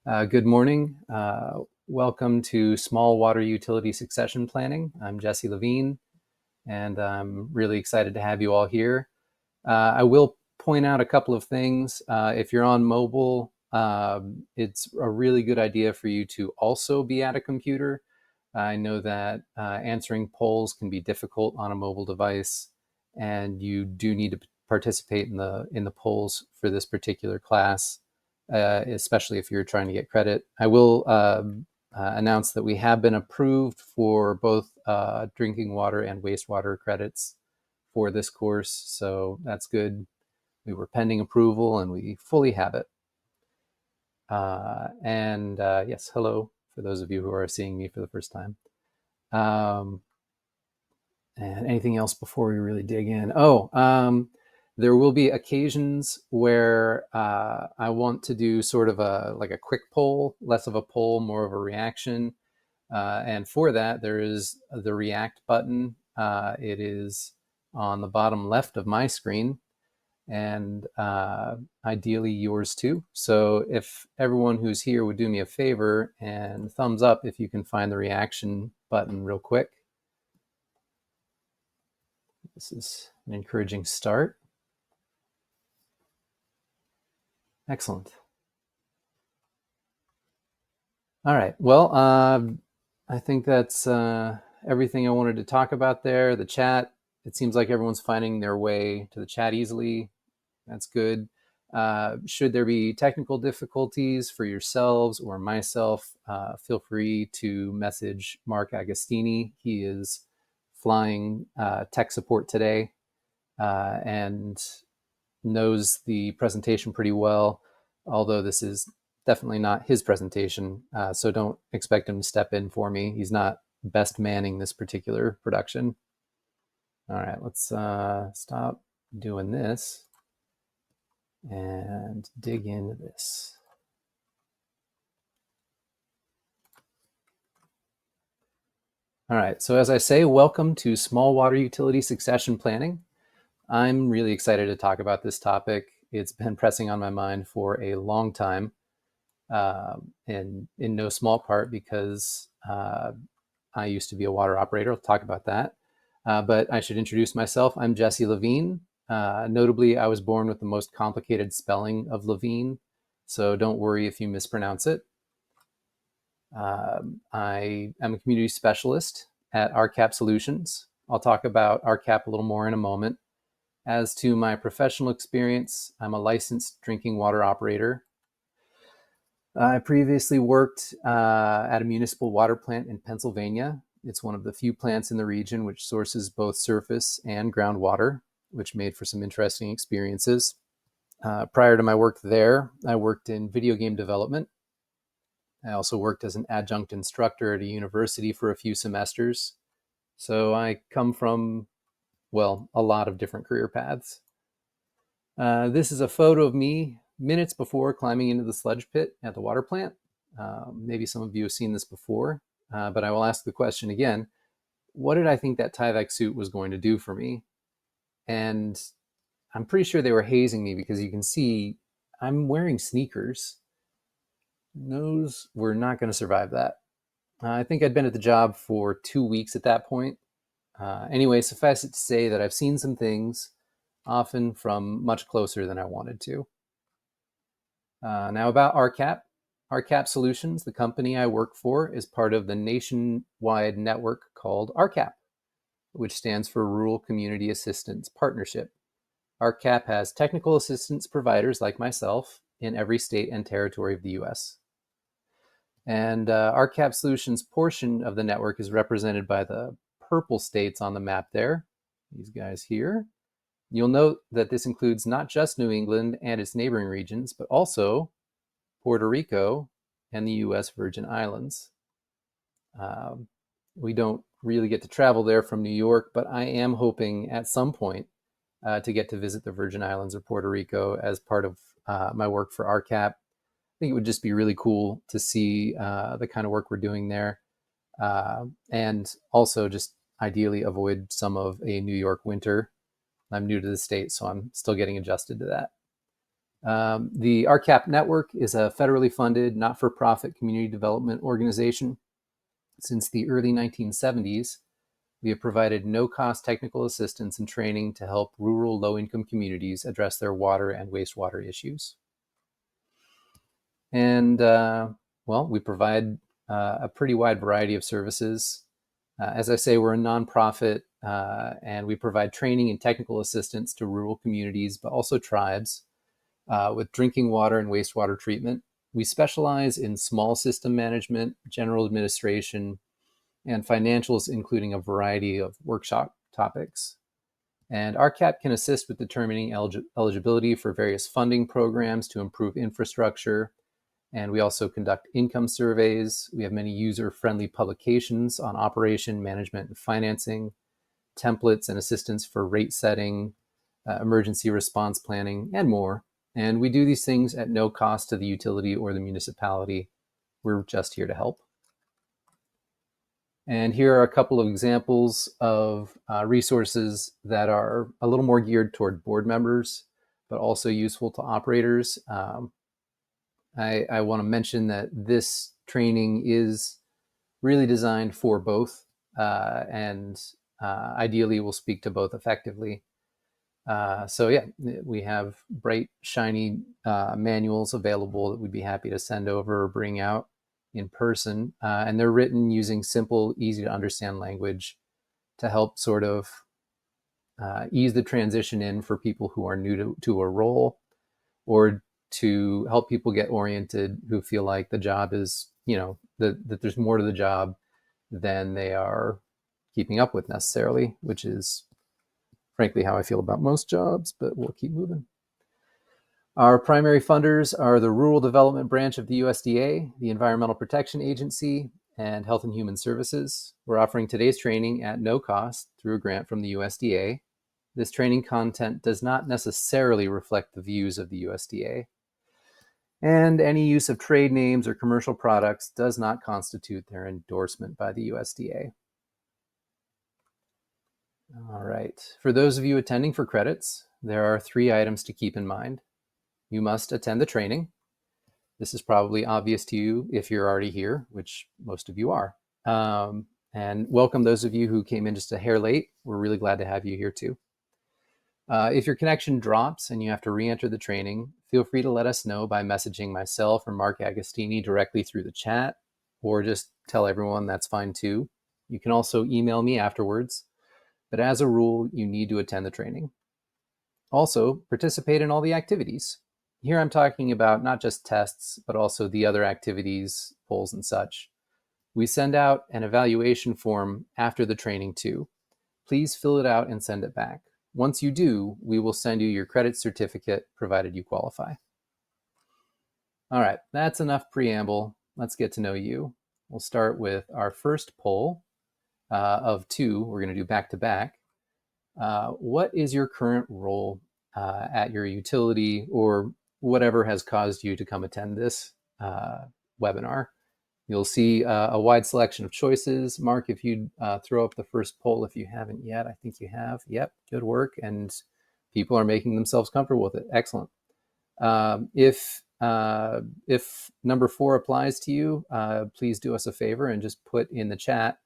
Good morning. Welcome to Small Water Utility Succession Planning. I'm Jesse Levine, and I'm really excited to have you all here. I will point out a couple of things. If you're on mobile, it's a really good idea for you to also be at a computer. I know that answering polls can be difficult on a mobile device, and you do need to participate in the polls for this particular class, especially if you're trying to get credit. I will announce that we have been approved for both drinking water and wastewater credits for this course, so that's good. We were pending approval, and we fully have it. Yes, hello for those of you who are seeing me for the first time. And anything else before we really dig in? There will be occasions where I want to do sort of like a quick poll, less of a poll, more of a reaction. And for that, there is the react button. It is on the bottom left of my screen, and ideally yours too. So if everyone who's here would do me a favor and thumbs up if you can find the reaction button real quick. This is an encouraging start. Excellent. All right. Well, I think that's everything I wanted to talk about there. The chat, it seems like everyone's finding their way to the chat easily. That's good. Should there be technical difficulties for yourselves or myself, feel free to message Mark Agostini. He is flying tech support today and knows the presentation pretty well, although this is definitely not his presentation, so don't expect him to step in for me. He's not best manning this particular production. All right, let's stop doing this and dig into this. All right, so as I say, welcome to Small Water Utility Succession Planning. I'm really excited to talk about this topic. It's been pressing on my mind for a long time, and in no small part because I used to be a water operator. I'll talk about that. But I should introduce myself. I'm Jesse Levine. Notably, I was born with the most complicated spelling of Levine, so don't worry if you mispronounce it. I am a community specialist at RCAP Solutions. I'll talk about RCAP a little more in a moment. As to my professional experience, I'm a licensed drinking water operator. I previously worked at a municipal water plant in Pennsylvania. It's one of the few plants in the region which sources both surface and groundwater, which made for some interesting experiences. Prior to my work there, I worked in video game development. I also worked as an adjunct instructor at a university for a few semesters. So I come from, well, a lot of different career paths. This is a photo of me minutes before climbing into the sludge pit at the water plant. Maybe some of you have seen this before, but I will ask the question again. What did I think that Tyvek suit was going to do for me? And I'm pretty sure they were hazing me because you can see I'm wearing sneakers. Those were not going to survive that. I think I'd been at the job for 2 weeks at that point. Anyway, suffice it to say that I've seen some things, often from much closer than I wanted to. Now about RCAP. RCAP Solutions, the company I work for, is part of the nationwide network called RCAP, which stands for Rural Community Assistance Partnership. RCAP has technical assistance providers like myself in every state and territory of the US. And RCAP Solutions portion of the network is represented by the purple states on the map there, these guys here. You'll note that this includes not just New England and its neighboring regions, but also Puerto Rico and the US Virgin Islands. We don't really get to travel there from New York, but I am hoping at some point to get to visit the Virgin Islands or Puerto Rico as part of my work for RCAP. I think it would just be really cool to see the kind of work we're doing there, and also just ideally avoid some of a New York winter. I'm new to the state, so I'm still getting adjusted to that. The RCAP network is a federally funded, not-for-profit community development organization. Since the early 1970s, we have provided no-cost technical assistance and training to help rural low-income communities address their water and wastewater issues. And, we provide a pretty wide variety of services. As I say, we're a nonprofit, and we provide training and technical assistance to rural communities, but also tribes, with drinking water and wastewater treatment. We specialize in small system management, general administration, and financials, including a variety of workshop topics. And RCAP can assist with determining eligibility for various funding programs to improve infrastructure. And we also conduct income surveys. We have many user-friendly publications on operation, management, and financing, templates and assistance for rate setting, emergency response planning, and more. And we do these things at no cost to the utility or the municipality. We're just here to help. And here are a couple of examples of resources that are a little more geared toward board members, but also useful to operators. I want to mention that this training is really designed for both, and ideally will speak to both effectively. We have bright, shiny manuals available that we'd be happy to send over or bring out in person. And they're written using simple, easy to understand language to help sort of ease the transition in for people who are new to a role, or to help people get oriented who feel like the job is, that there's more to the job than they are keeping up with necessarily, which is frankly how I feel about most jobs, but we'll keep moving. Our primary funders are the Rural Development Branch of the USDA, the Environmental Protection Agency, and Health and Human Services. We're offering today's training at no cost through a grant from the USDA. This training content does not necessarily reflect the views of the USDA. And any use of trade names or commercial products does not constitute their endorsement by the USDA. All right. For those of you attending for credits, there are 3 items to keep in mind. You must attend the training. This is probably obvious to you if you're already here, which most of you are. And welcome those of you who came in just a hair late. We're really glad to have you here too. If your connection drops and you have to re-enter the training, feel free to let us know by messaging myself or Mark Agostini directly through the chat, or just tell everyone that's fine too. You can also email me afterwards, but as a rule, you need to attend the training. Also, participate in all the activities. Here I'm talking about not just tests, but also the other activities, polls and such. We send out an evaluation form after the training too. Please fill it out and send it back. Once you do, we will send you your credit certificate, provided you qualify. All right, that's enough preamble. Let's get to know you. We'll start with our first poll of 2. We're going to do back to back. What is your current role at your utility, or whatever has caused you to come attend this webinar? You'll see a wide selection of choices. Mark, if you'd throw up the first poll if you haven't yet. I think you have. Yep, good work. And people are making themselves comfortable with it. Excellent. If number 4 applies to you, please do us a favor and just put in the chat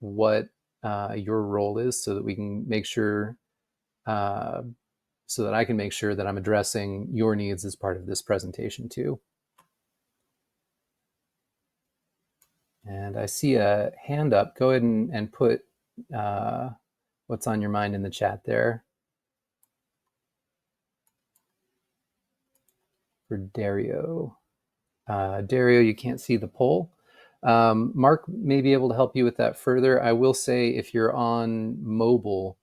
what your role is, so that we can make sure, so that I can make sure that I'm addressing your needs as part of this presentation too. And I see a hand up. Go ahead and put what's on your mind in the chat there. For Dario. Dario, you can't see the poll. Mark may be able to help you with that further. I will say, if you're on mobile,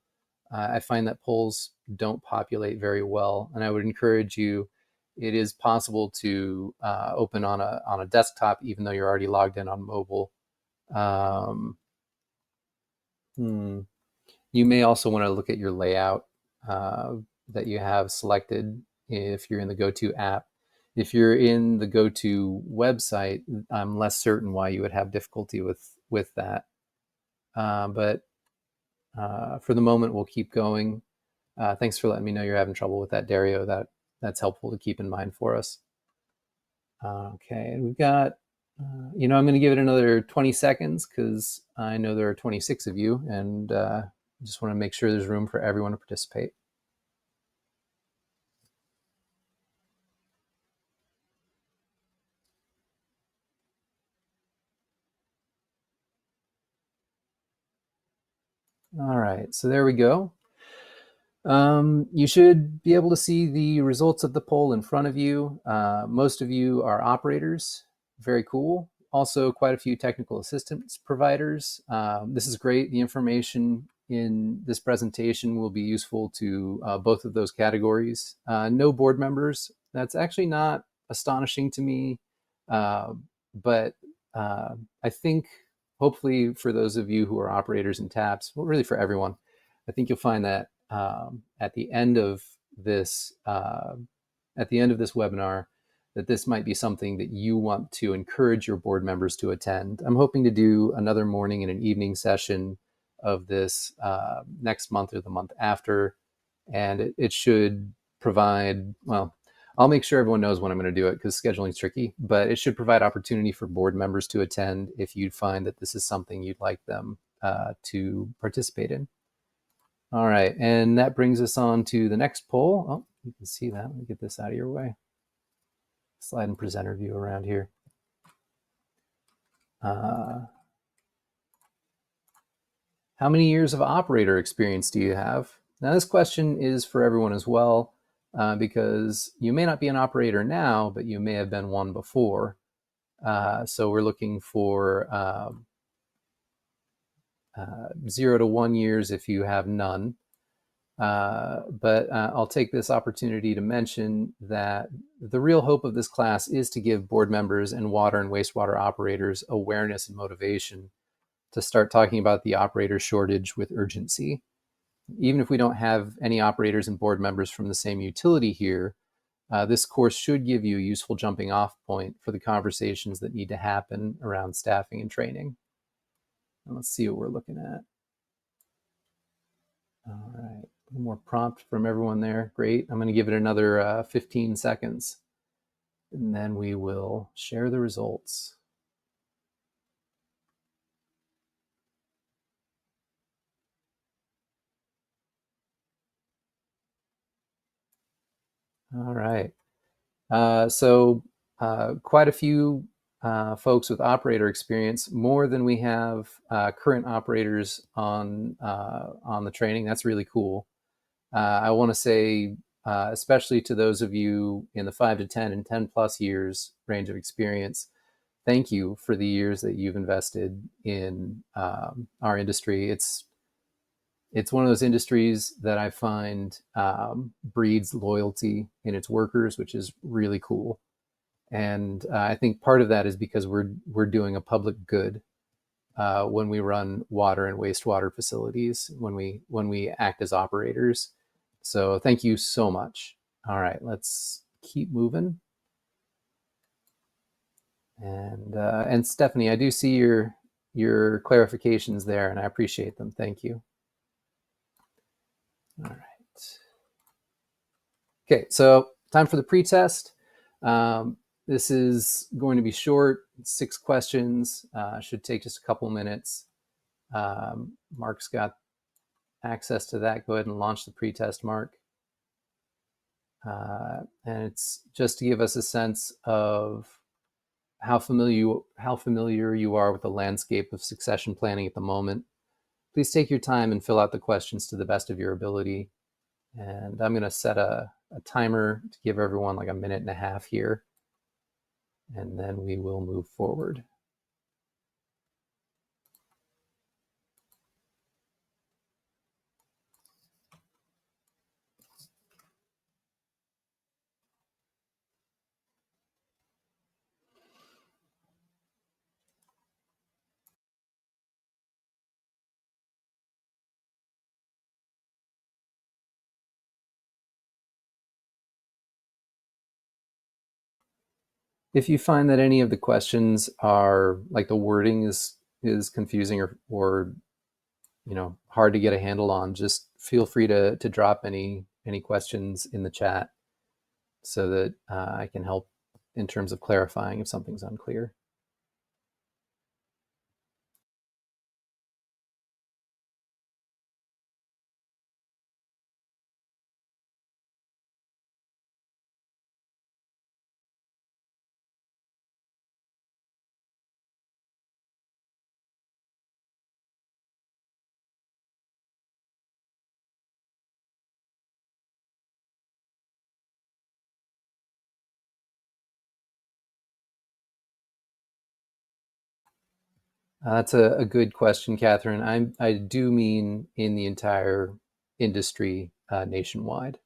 I find that polls don't populate very well, and I would encourage you. It is possible to open on a desktop, even though you're already logged in on mobile. You may also want to look at your layout that you have selected if you're in the GoTo app. If you're in the GoTo website, I'm less certain why you would have difficulty with that. But for the moment, we'll keep going. Thanks for letting me know you're having trouble with that, Dario. That's helpful to keep in mind for us. Okay, we've got, I'm going to give it another 20 seconds because I know there are 26 of you, and just want to make sure there's room for everyone to participate. All right, so there we go. You should be able to see the results of the poll in front of you. Most of you are operators. Very cool. Also, quite a few technical assistance providers. This is great. The information in this presentation will be useful to both of those categories. No board members. That's actually not astonishing to me, but I think hopefully for those of you who are operators and taps, well, really for everyone, I think you'll find that at the end of this webinar, that this might be something that you want to encourage your board members to attend. I'm hoping to do another morning and an evening session of this next month or the month after, and it should provide, well, I'll make sure everyone knows when I'm going to do it because scheduling is tricky, but it should provide opportunity for board members to attend if you find that this is something you'd like them to participate in. All right, and that brings us on to the next poll. Oh, you can see that. Let me get this out of your way. Slide and presenter view around here. How many years of operator experience do you have? Now, this question is for everyone as well, because you may not be an operator now, but you may have been one before. So we're looking for 0 to 1 years if you have none. But I'll take this opportunity to mention that the real hope of this class is to give board members and water and wastewater operators awareness and motivation to start talking about the operator shortage with urgency. Even if we don't have any operators and board members from the same utility here, this course should give you a useful jumping off point for the conversations that need to happen around staffing and training. And let's see what we're looking at. All right, a little more prompt from everyone there. Great. I'm going to give it another 15 seconds, and then we will share the results. All right. So quite a few folks with operator experience, more than we have current operators on the training. That's really cool. I want to say, especially to those of you in the 5 to 10 and 10 plus years range of experience, thank you for the years that you've invested in our industry. It's one of those industries that I find breeds loyalty in its workers, which is really cool. And I think part of that is because we're doing a public good when we run water and wastewater facilities, when we act as operators. So thank you so much. All right, let's keep moving. And Stephanie, I do see your clarifications there, and I appreciate them. Thank you. All right. Okay, so time for the pretest. This is going to be short, 6 questions, should take just a couple minutes. Mark's got access to that. Go ahead and launch the pretest, Mark. And it's just to give us a sense of how familiar you are with the landscape of succession planning at the moment. Please take your time and fill out the questions to the best of your ability. And I'm going to set a timer to give everyone like a minute and a half here, and then we will move forward. If you find that any of the questions are like the wording is confusing or hard to get a handle on, just feel free to drop any questions in the chat so that I can help in terms of clarifying if something's unclear. That's a good question, Catherine. I do mean in the entire industry nationwide.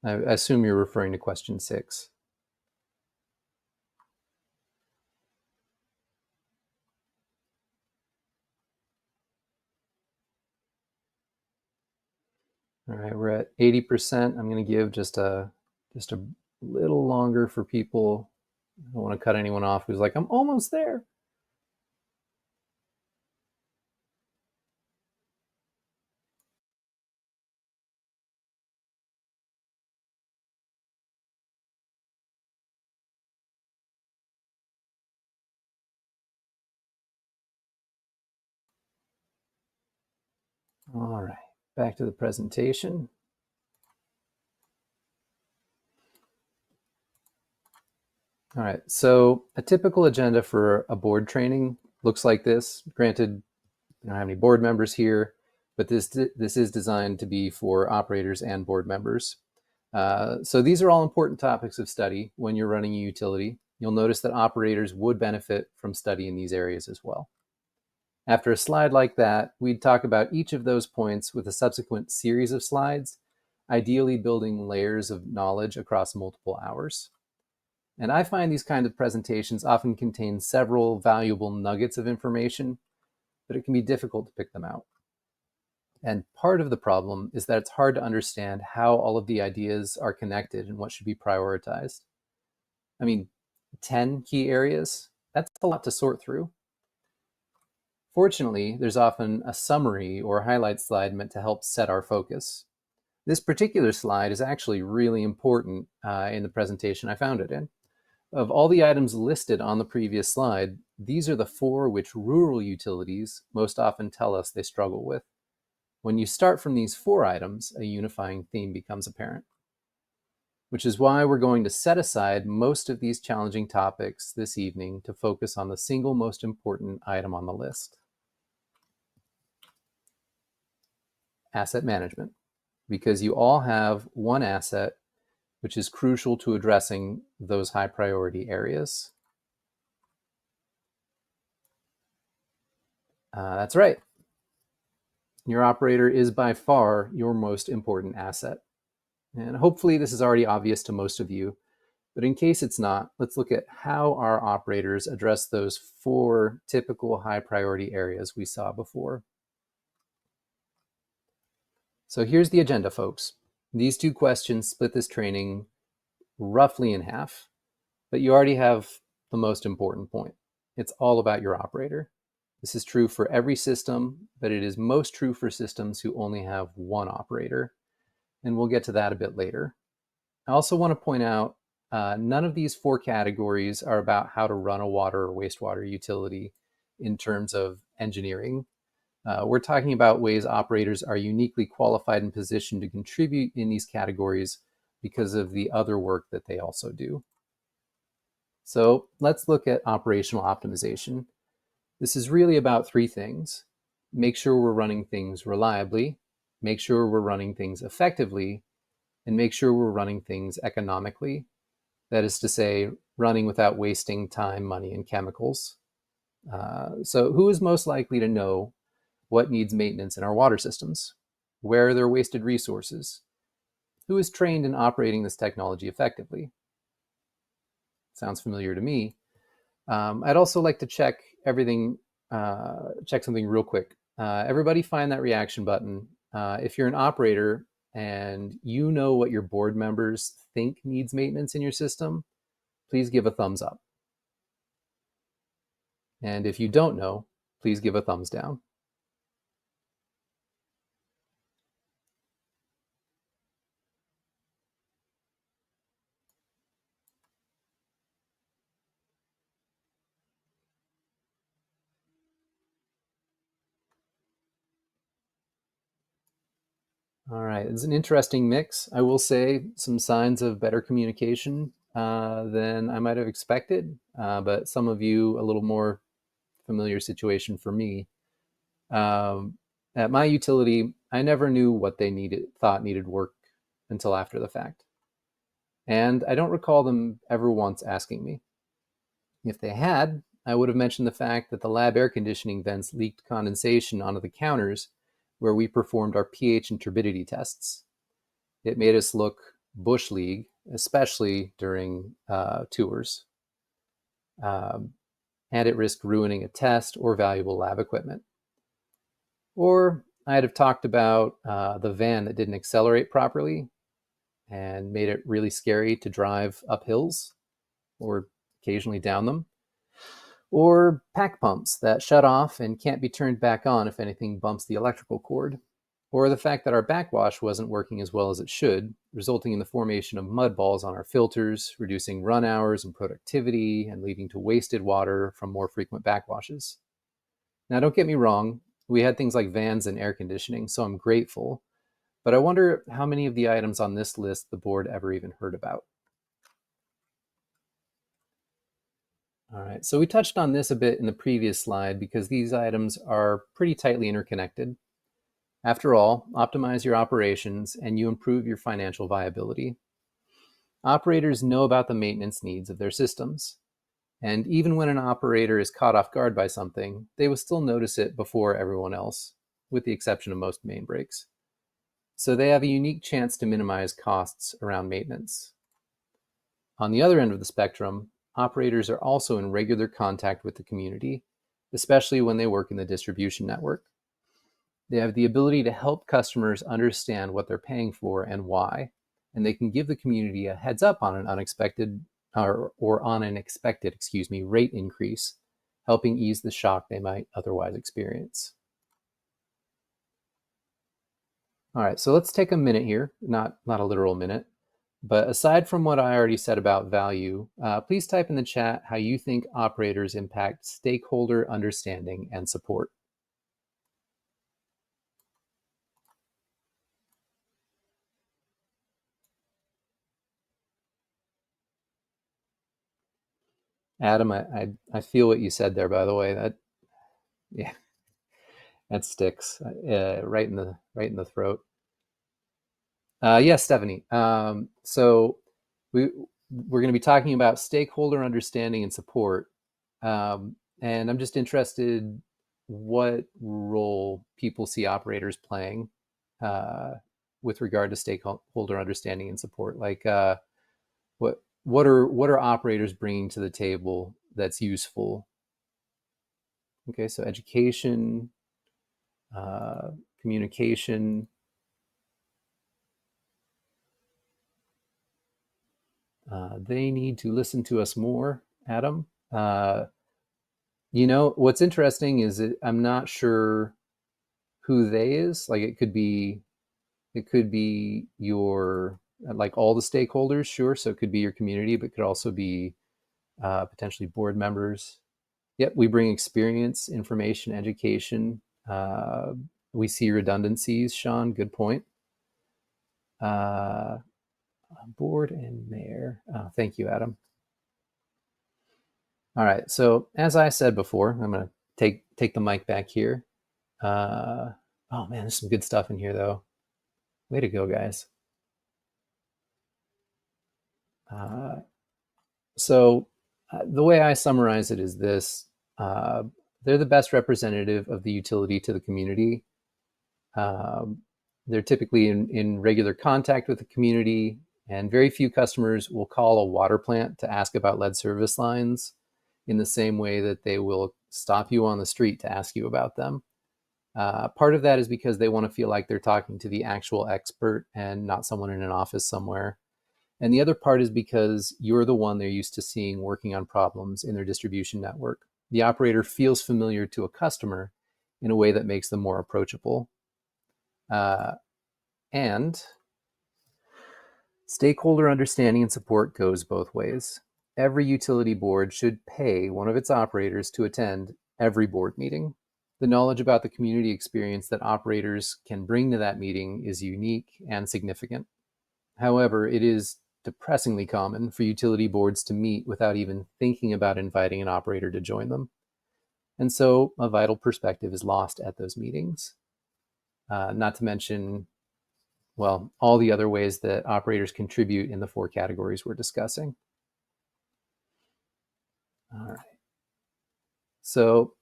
I assume you're referring to question 6. All right, we're at 80%. I'm going to give just a little longer for people. I don't want to cut anyone off who's like, I'm almost there. All right, back to the presentation. All right, so a typical agenda for a board training looks like this. Granted, we don't have any board members here, but this is designed to be for operators and board members. So these are all important topics of study when you're running a utility. You'll notice that operators would benefit from studying these areas as well. After a slide like that, we'd talk about each of those points with a subsequent series of slides, ideally building layers of knowledge across multiple hours. And I find these kind of presentations often contain several valuable nuggets of information, but it can be difficult to pick them out. And part of the problem is that it's hard to understand how all of the ideas are connected and what should be prioritized. I mean, 10 key areas, that's a lot to sort through. Fortunately, there's often a summary or highlight slide meant to help set our focus. This particular slide is actually really important in the presentation I found it in. Of all the items listed on the previous slide, these are the 4 which rural utilities most often tell us they struggle with. When you start from these 4 items, a unifying theme becomes apparent, which is why we're going to set aside most of these challenging topics this evening to focus on the single most important item on the list: asset management, because you all have one asset which is crucial to addressing those high priority areas. That's right. Your operator is by far your most important asset. And hopefully this is already obvious to most of you, but in case it's not, let's look at how our operators address those 4 typical high priority areas we saw before. So here's the agenda, folks. These 2 questions split this training roughly in half, but you already have the most important point. It's all about your operator. This is true for every system, but it is most true for systems who only have one operator, and we'll get to that a bit later. I also want to point out none of these 4 categories are about how to run a water or wastewater utility in terms of engineering. We're talking about ways operators are uniquely qualified and positioned to contribute in these categories because of the other work that they also do. So let's look at operational optimization. This is really about 3 things. Make sure we're running things reliably, make sure we're running things effectively, and make sure we're running things economically. That is to say, running without wasting time, money, and chemicals. So who is most likely to know what needs maintenance in our water systems? Where are there wasted resources? Who is trained in operating this technology effectively? Sounds familiar to me. I'd also like to check something real quick. Everybody find that reaction button. If you're an operator and you know what your board members think needs maintenance in your system, please give a thumbs up. And if you don't know, please give a thumbs down. All right, it's an interesting mix. I will say some signs of better communication than I might have expected, but some of you a little more familiar situation for me. Um, at my utility, I never knew what they thought needed work until after the fact. And I don't recall them ever once asking me. If they had, I would have mentioned the fact that the lab air conditioning vents leaked condensation onto the counters where we performed our pH and turbidity tests. It made us look Bush League, especially during tours, um, and it risked ruining a test or valuable lab equipment. Or I'd have talked about the van that didn't accelerate properly and made it really scary to drive up hills or occasionally down them. Or pack pumps that shut off and can't be turned back on if anything bumps the electrical cord. Or the fact that our backwash wasn't working as well as it should, resulting in the formation of mud balls on our filters, reducing run hours and productivity, and leading to wasted water from more frequent backwashes. Now, don't get me wrong, we had things like vans and air conditioning, so I'm grateful, but I wonder how many of the items on this list the board ever even heard about. All right, so we touched on this a bit in the previous slide because these items are pretty tightly interconnected. After all, optimize your operations and you improve your financial viability. Operators know about the maintenance needs of their systems. And even when an operator is caught off guard by something, they will still notice it before everyone else, with the exception of most main breaks. So they have a unique chance to minimize costs around maintenance. On the other end of the spectrum, operators are also in regular contact with the community, especially when they work in the distribution network. They have the ability to help customers understand what they're paying for and why, and they can give the community a heads up on an unexpected or on an expected, rate increase, helping ease the shock they might otherwise experience. All right, so let's take a minute here, not a literal minute, but aside from what I already said about value, please type in the chat how you think operators impact stakeholder understanding and support. Adam, I feel what you said there, by the way. Yeah, that sticks right in the throat. Yes, Stephanie. So we're going to be talking about stakeholder understanding and support, and I'm just interested what role people see operators playing uh, with regard to stakeholder understanding and support. Like, what are operators bringing to the table that's useful? Okay, so education, uh, communication. They need to listen to us more, Adam. What's interesting is that I'm not sure who they is. Like it could be your like all the stakeholders, sure. So it could be your community, but it could also be potentially board members. Yep, we bring experience, information, education. We see redundancies, Sean. Good point. Uh, board and mayor. Thank you, Adam. All right. So as I said before, I'm going to take the mic back here. Oh man, there's some good stuff in here though. Way to go, guys. Uh, so the way I summarize it is this: uh, they're the best representative of the utility to the community. Um, they're typically in regular contact with the community, and very few customers will call a water plant to ask about lead service lines in the same way that they will stop you on the street to ask you about them. Part of that is because they want to feel like they're talking to the actual expert and not someone in an office somewhere. And the other part is because you're the one they're used to seeing working on problems in their distribution network. The operator feels familiar to a customer in a way that makes them more approachable. And stakeholder understanding and support goes both ways. Every utility board should pay one of its operators to attend every board meeting. The knowledge about the community experience that operators can bring to that meeting is unique and significant. However, it is depressingly common for utility boards to meet without even thinking about inviting an operator to join them. And so a vital perspective is lost at those meetings. Not to mention, well, all the other ways that operators contribute in the 4 categories we're discussing. All right. So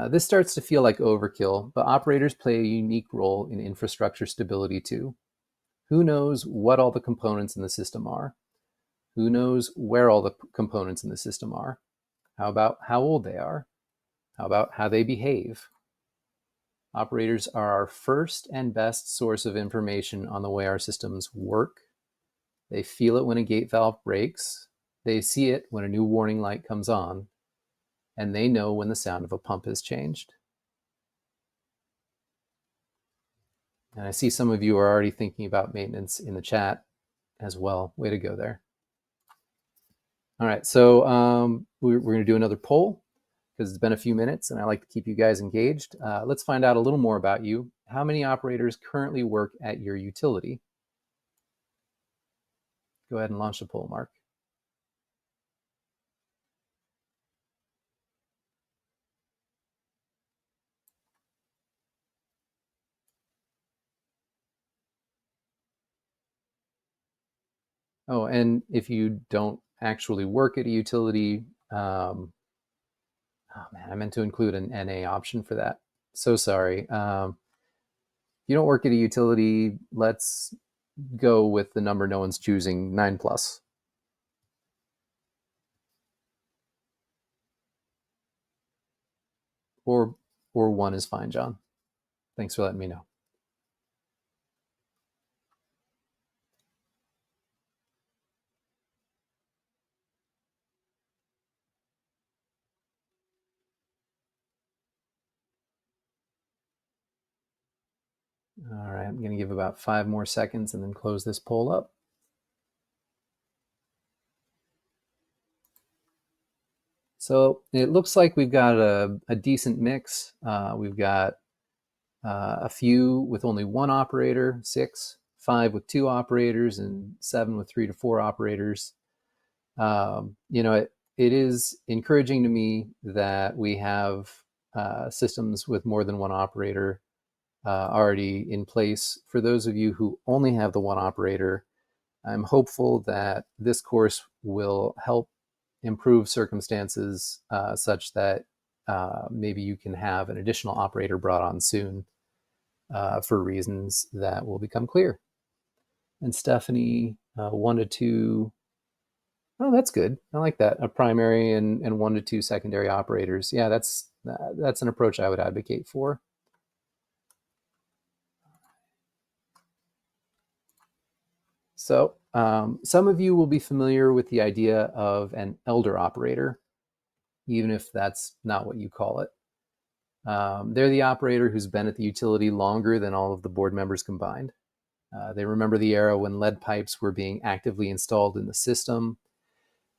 this starts to feel like overkill, but operators play a unique role in infrastructure stability too. Who knows what all the components in the system are? Who knows where all the components in the system are? How about how old they are? How about how they behave? Operators are our first and best source of information on the way our systems work. They feel it when a gate valve breaks. They see it when a new warning light comes on. And they know when the sound of a pump has changed. And I see some of you are already thinking about maintenance in the chat as well. Way to go there. All right, so we're going to do another poll because it's been a few minutes and I like to keep you guys engaged. Let's find out a little more about you. How many operators currently work at your utility? Go ahead and launch the poll, Mark. Oh, and if you don't actually work at a utility, oh man, I meant to include an NA option for that. So sorry. If you don't work at a utility, let's go with the number no one's choosing, 9+. Or 1 is fine, John. Thanks for letting me know. All right, I'm going to give about 5 more seconds and then close this poll up. So it looks like we've got a decent mix. We've got a few with only 1 operator, 6, 5 with 2 operators, and 7 with 3 to 4 operators. It is encouraging to me that we have systems with more than 1 operator already in place. For those of you who only have the 1 operator, I'm hopeful that this course will help improve circumstances such that maybe you can have an additional operator brought on soon for reasons that will become clear. And Stephanie, 1 to 2. Oh, that's good. I like that. A primary and 1 to 2 secondary operators. Yeah, that's an approach I would advocate for. So some of you will be familiar with the idea of an elder operator, even if that's not what you call it. They're the operator who's been at the utility longer than all of the board members combined. They remember the era when lead pipes were being actively installed in the system.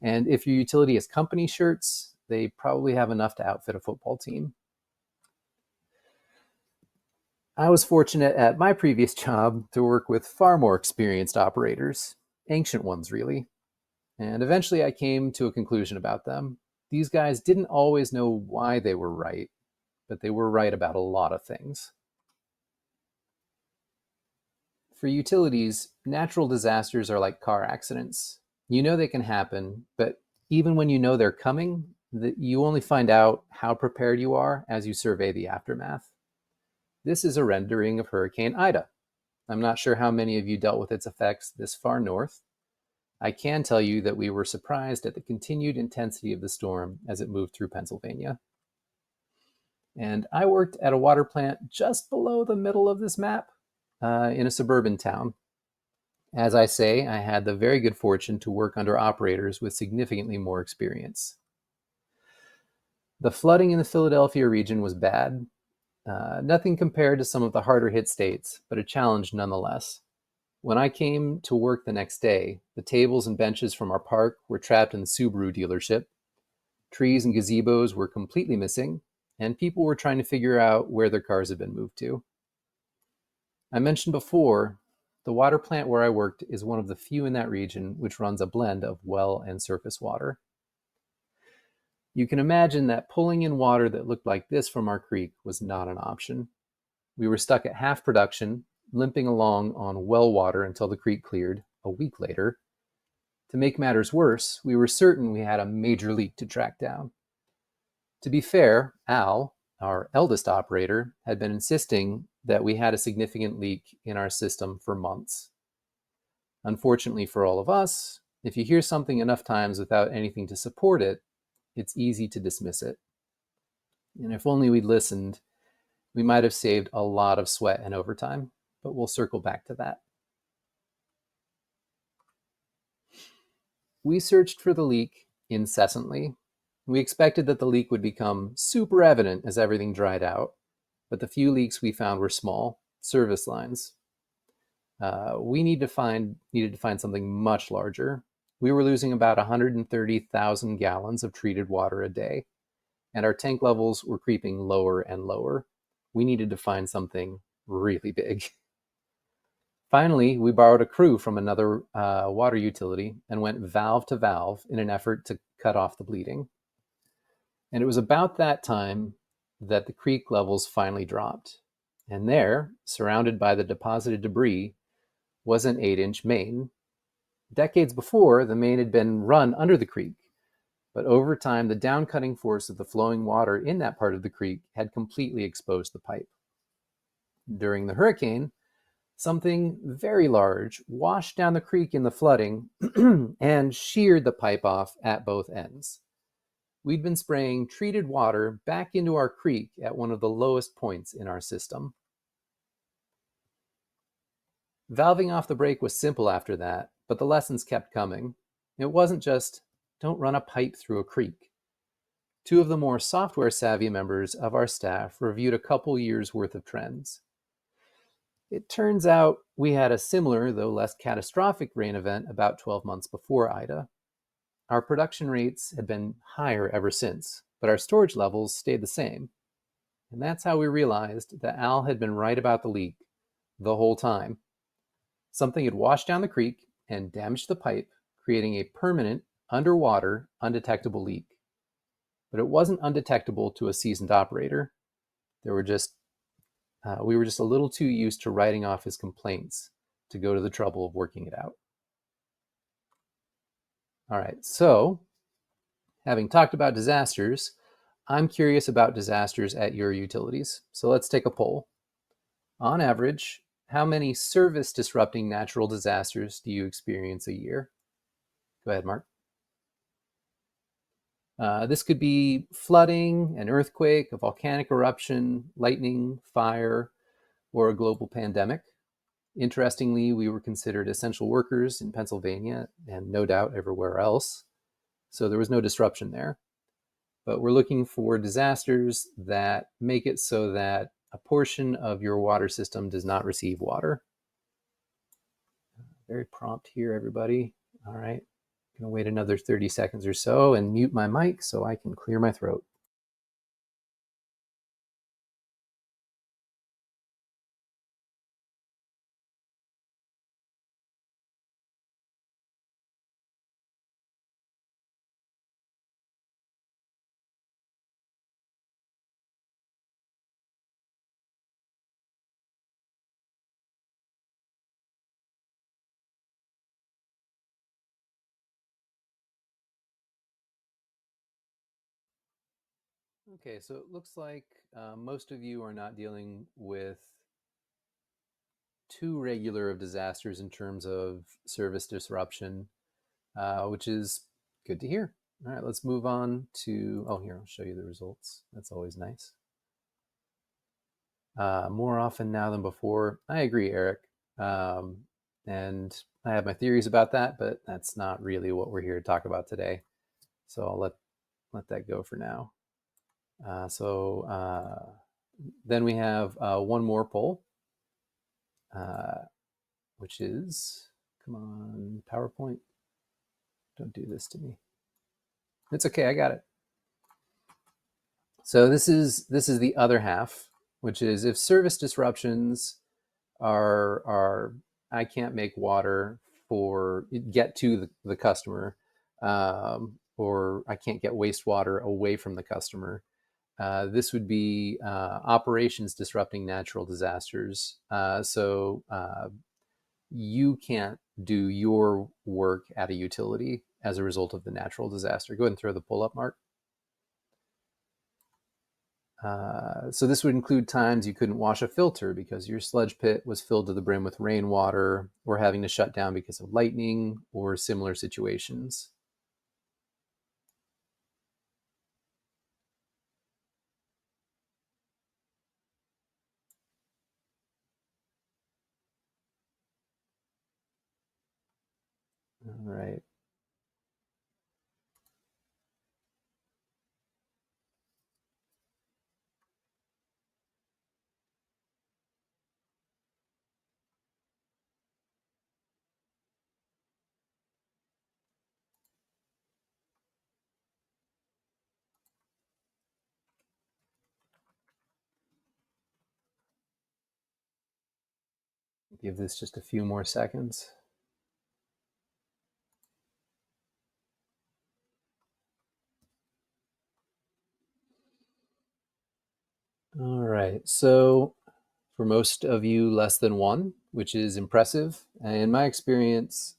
And if your utility has company shirts, they probably have enough to outfit a football team. I was fortunate at my previous job to work with far more experienced operators, ancient ones really. And eventually I came to a conclusion about them. These guys didn't always know why they were right, but they were right about a lot of things. For utilities, natural disasters are like car accidents. You know they can happen, but even when you know they're coming, you only find out how prepared you are as you survey the aftermath. This is a rendering of Hurricane Ida. I'm not sure how many of you dealt with its effects this far north. I can tell you that we were surprised at the continued intensity of the storm as it moved through Pennsylvania. And I worked at a water plant just below the middle of this map in a suburban town. As I say, I had the very good fortune to work under operators with significantly more experience. The flooding in the Philadelphia region was bad. Nothing compared to some of the harder hit states, but a challenge nonetheless. When I came to work the next day, the tables and benches from our park were trapped in the Subaru dealership. Trees and gazebos were completely missing, and people were trying to figure out where their cars had been moved to. I mentioned before, the water plant where I worked is one of the few in that region which runs a blend of well and surface water. You can imagine that pulling in water that looked like this from our creek was not an option. We were stuck at half production, limping along on well water until the creek cleared a week later. To make matters worse, we were certain we had a major leak to track down. To be fair, Al, our eldest operator, had been insisting that we had a significant leak in our system for months. Unfortunately for all of us, if you hear something enough times without anything to support it, it's easy to dismiss it. And if only we'd listened, we might have saved a lot of sweat and overtime, but we'll circle back to that. We searched for the leak incessantly. We expected that the leak would become super evident as everything dried out, but the few leaks we found were small, service lines. We needed to find something much larger. We were losing about 130,000 gallons of treated water a day, and our tank levels were creeping lower and lower. We needed to find something really big. Finally, we borrowed a crew from another water utility and went valve to valve in an effort to cut off the bleeding. And it was about that time that the creek levels finally dropped. And there, surrounded by the deposited debris, was an 8-inch main. Decades before, the main had been run under the creek, but over time, the down-cutting force of the flowing water in that part of the creek had completely exposed the pipe. During the hurricane, something very large washed down the creek in the flooding and sheared the pipe off at both ends. We'd been spraying treated water back into our creek at one of the lowest points in our system. Valving off the break was simple after that, but the lessons kept coming. It wasn't just, don't run a pipe through a creek. Two of the more software-savvy members of our staff reviewed a couple years' worth of trends. It turns out we had a similar, though less catastrophic, rain event about 12 months before Ida. Our production rates had been higher ever since, but our storage levels stayed the same. And that's how we realized that Al had been right about the leak the whole time. Something had washed down the creek and damaged the pipe, creating a permanent, underwater, undetectable leak. But it wasn't undetectable to a seasoned operator. We were just a little too used to writing off his complaints to go to the trouble of working it out. All right, so having talked about disasters, I'm curious about disasters at your utilities. So let's take a poll. On average, how many service disrupting natural disasters do you experience a year? Go ahead, Mark. This could be flooding, an earthquake, a volcanic eruption, lightning, fire, or a global pandemic. Interestingly, we were considered essential workers in Pennsylvania and no doubt everywhere else. So there was no disruption there. But we're looking for disasters that make it so that a portion of your water system does not receive water. Very prompt here, everybody. All right. I'm going to wait another 30 seconds or so and mute my mic so I can clear my throat. Okay, so it looks like most of you are not dealing with too regular of disasters in terms of service disruption, which is good to hear. All right, let's move on to, here, I'll show you the results. That's always nice. More often now than before. I agree, Eric. And I have my theories about that, but that's not really what we're here to talk about today. So I'll let that go for now. Then we have one more poll, which is, come on, PowerPoint, don't do this to me. It's okay, I got it. So this is the other half, which is if service disruptions are I can't make water for get to the customer, or I can't get wastewater away from the customer. This would be operations disrupting natural disasters. You can't do your work at a utility as a result of the natural disaster. Go ahead and throw the pull up, Mark. So this would include times you couldn't wash a filter because your sludge pit was filled to the brim with rainwater, or having to shut down because of lightning or similar situations. All right. Give this just a few more seconds. All right. So for most of you, less than one, which is impressive. In my experience,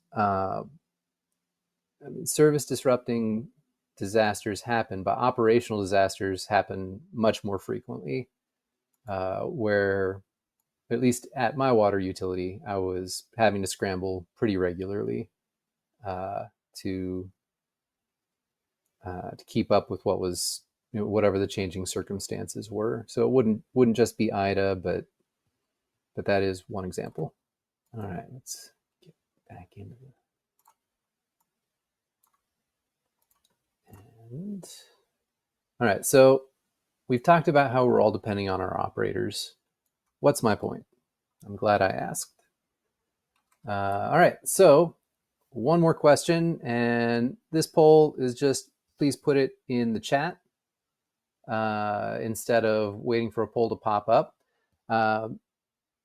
service disrupting disasters happen, but operational disasters happen much more frequently, where at least at my water utility, I was having to scramble pretty regularly uh, to to keep up with what was, whatever the changing circumstances were. So it wouldn't just be Ida, but that is one example. All right, let's get back into the and. All right, so we've talked about how we're all depending on our operators. What's my point? I'm glad I asked. All right, so one more question, and this poll is just please put it in the chat instead of waiting for a poll to pop up.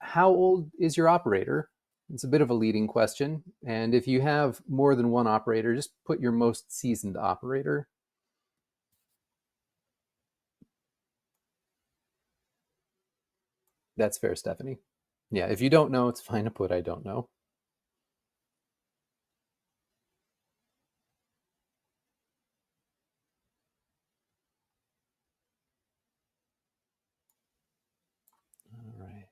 How old is your operator? It's a bit of a leading question, and if you have more than one operator, just put your most seasoned operator. That's fair, Stephanie. Yeah, if you don't know, it's fine to put I don't know. All right.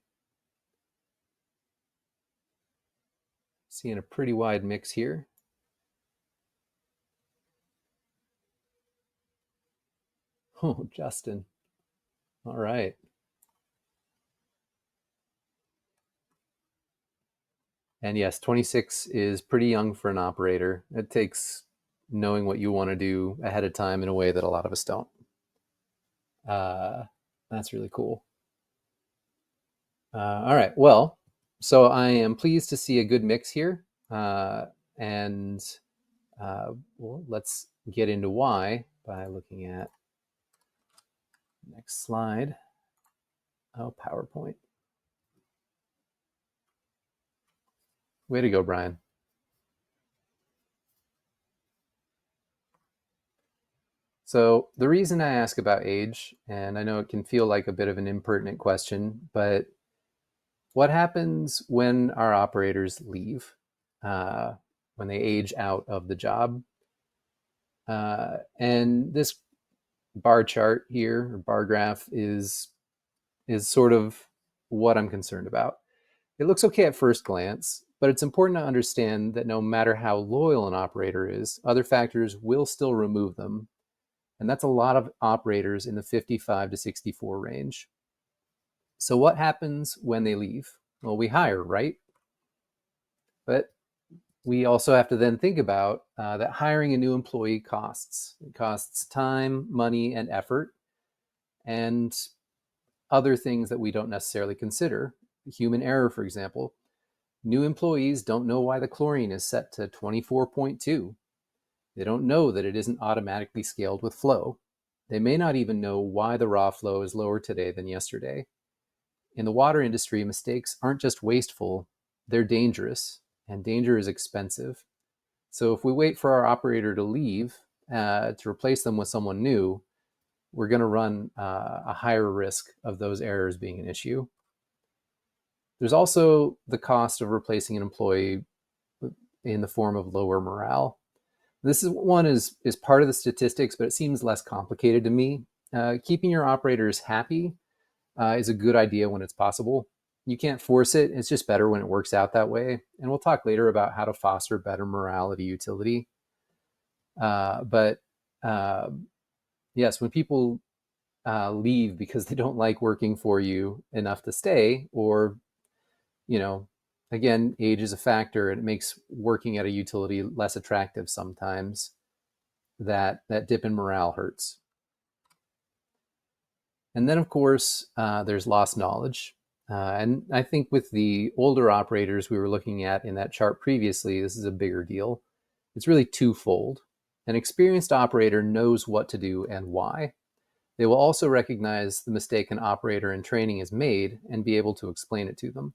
Seeing a pretty wide mix here. Oh, Justin. All right. And yes, 26 is pretty young for an operator. It takes knowing what you want to do ahead of time in a way that a lot of us don't. Uh, that's really cool. All right. Well, so I am pleased to see a good mix here. And well, let's get into why by looking at next slide. Oh, PowerPoint. Way to go, Brian. So the reason I ask about age, and I know it can feel like a bit of an impertinent question, but what happens when our operators leave, uh, when they age out of the job? And this bar chart here, or bar graph, is sort of what I'm concerned about. It looks okay at first glance, but it's important to understand that no matter how loyal an operator is, other factors will still remove them. And that's a lot of operators in the 55 to 64 range. So what happens when they leave? Well, we hire, right? But we also have to then think about that hiring a new employee costs. It costs time, money, and effort. and other things that we don't necessarily consider. Human error, for example. New employees don't know why the chlorine is set to 24.2. They don't know that it isn't automatically scaled with flow. They may not even know why the raw flow is lower today than yesterday. In the water industry, mistakes aren't just wasteful, they're dangerous, and danger is expensive. So if we wait for our operator to leave to replace them with someone new, we're going to run a higher risk of those errors being an issue. There's also the cost of replacing an employee in the form of lower morale. This is part of the statistics, but it seems less complicated to me. Keeping your operators happy is a good idea when it's possible. You can't force it. It's just better when it works out that way. And we'll talk later about how to foster better morale at a utility. But yes, when people leave because they don't like working for you enough to stay, or, again, age is a factor and it makes working at a utility less attractive sometimes, that dip in morale hurts. And then, of course, there's lost knowledge. And I think with the older operators we were looking at in that chart previously, this is a bigger deal. It's really twofold. An experienced operator knows what to do and why. They will also recognize the mistake an operator in training has made and be able to explain it to them.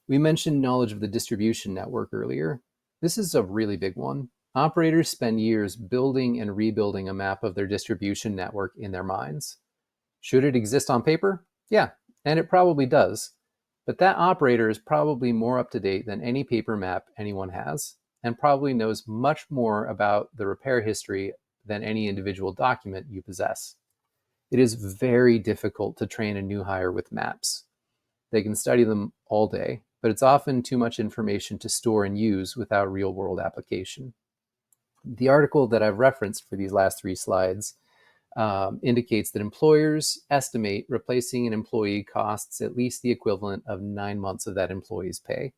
We mentioned knowledge of the distribution network earlier. This is a really big one. Operators spend years building and rebuilding a map of their distribution network in their minds. Should it exist on paper? Yeah, and it probably does. But that operator is probably more up to date than any paper map anyone has, and probably knows much more about the repair history than any individual document you possess. It is very difficult to train a new hire with maps. They can study them all day, but it's often too much information to store and use without real-world application. The article that I've referenced for these last 3 slides indicates that employers estimate replacing an employee costs at least the equivalent of 9 months of that employee's pay.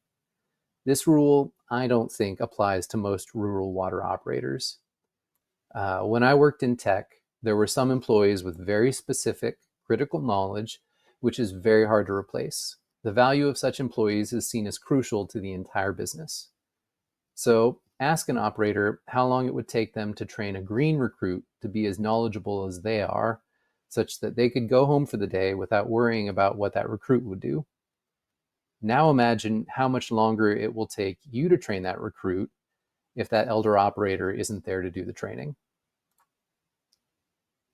This rule, I don't think, applies to most rural water operators. When I worked in tech, there were some employees with very specific, critical knowledge, which is very hard to replace. The value of such employees is seen as crucial to the entire business. So ask an operator how long it would take them to train a green recruit to be as knowledgeable as they are, such that they could go home for the day without worrying about what that recruit would do. Now imagine how much longer it will take you to train that recruit if that elder operator isn't there to do the training.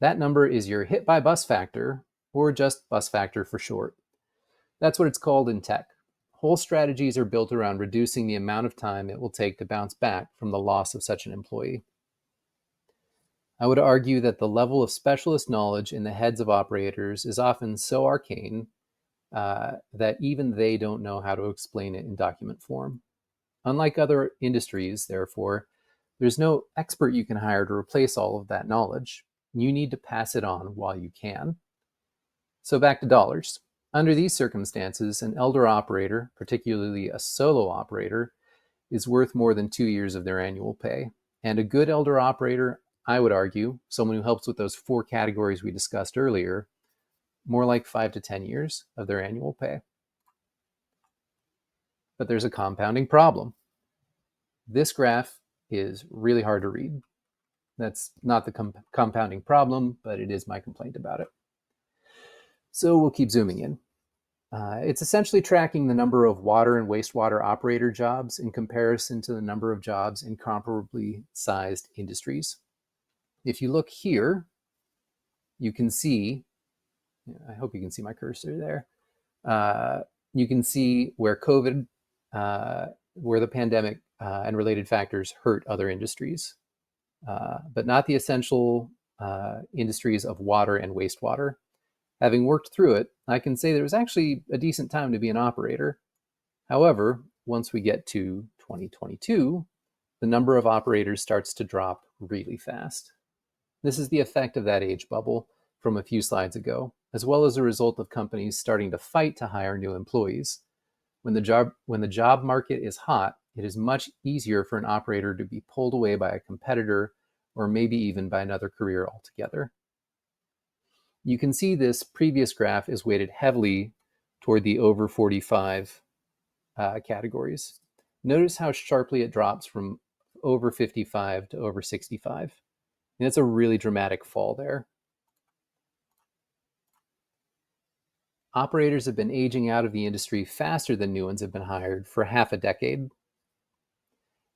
That number is your hit by bus factor, or just bus factor for short. That's what it's called in tech. Whole strategies are built around reducing the amount of time it will take to bounce back from the loss of such an employee. I would argue that the level of specialist knowledge in the heads of operators is often so arcane that even they don't know how to explain it in document form. Unlike other industries, therefore, there's no expert you can hire to replace all of that knowledge. You need to pass it on while you can. So back to dollars. Under these circumstances, an elder operator, particularly a solo operator, is worth more than 2 years of their annual pay. And a good elder operator, I would argue, someone who helps with those 4 categories we discussed earlier, more like 5 to 10 years of their annual pay. But there's a compounding problem. This graph is really hard to read. That's not the compounding problem, but it is my complaint about it. So we'll keep zooming in. It's essentially tracking the number of water and wastewater operator jobs in comparison to the number of jobs in comparably sized industries. If you look here, you can see, I hope you can see my cursor there. You can see where COVID, where the pandemic and related factors hurt other industries, but not the essential industries of water and wastewater. Having worked through it, I can say there was actually a decent time to be an operator. However, once we get to 2022, the number of operators starts to drop really fast. This is the effect of that age bubble from a few slides ago, as well as a result of companies starting to fight to hire new employees. When the job market is hot, it is much easier for an operator to be pulled away by a competitor or maybe even by another career altogether. You can see this previous graph is weighted heavily toward the over 45 categories. Notice how sharply it drops from over 55 to over 65. And it's a really dramatic fall there. Operators have been aging out of the industry faster than new ones have been hired for half a decade.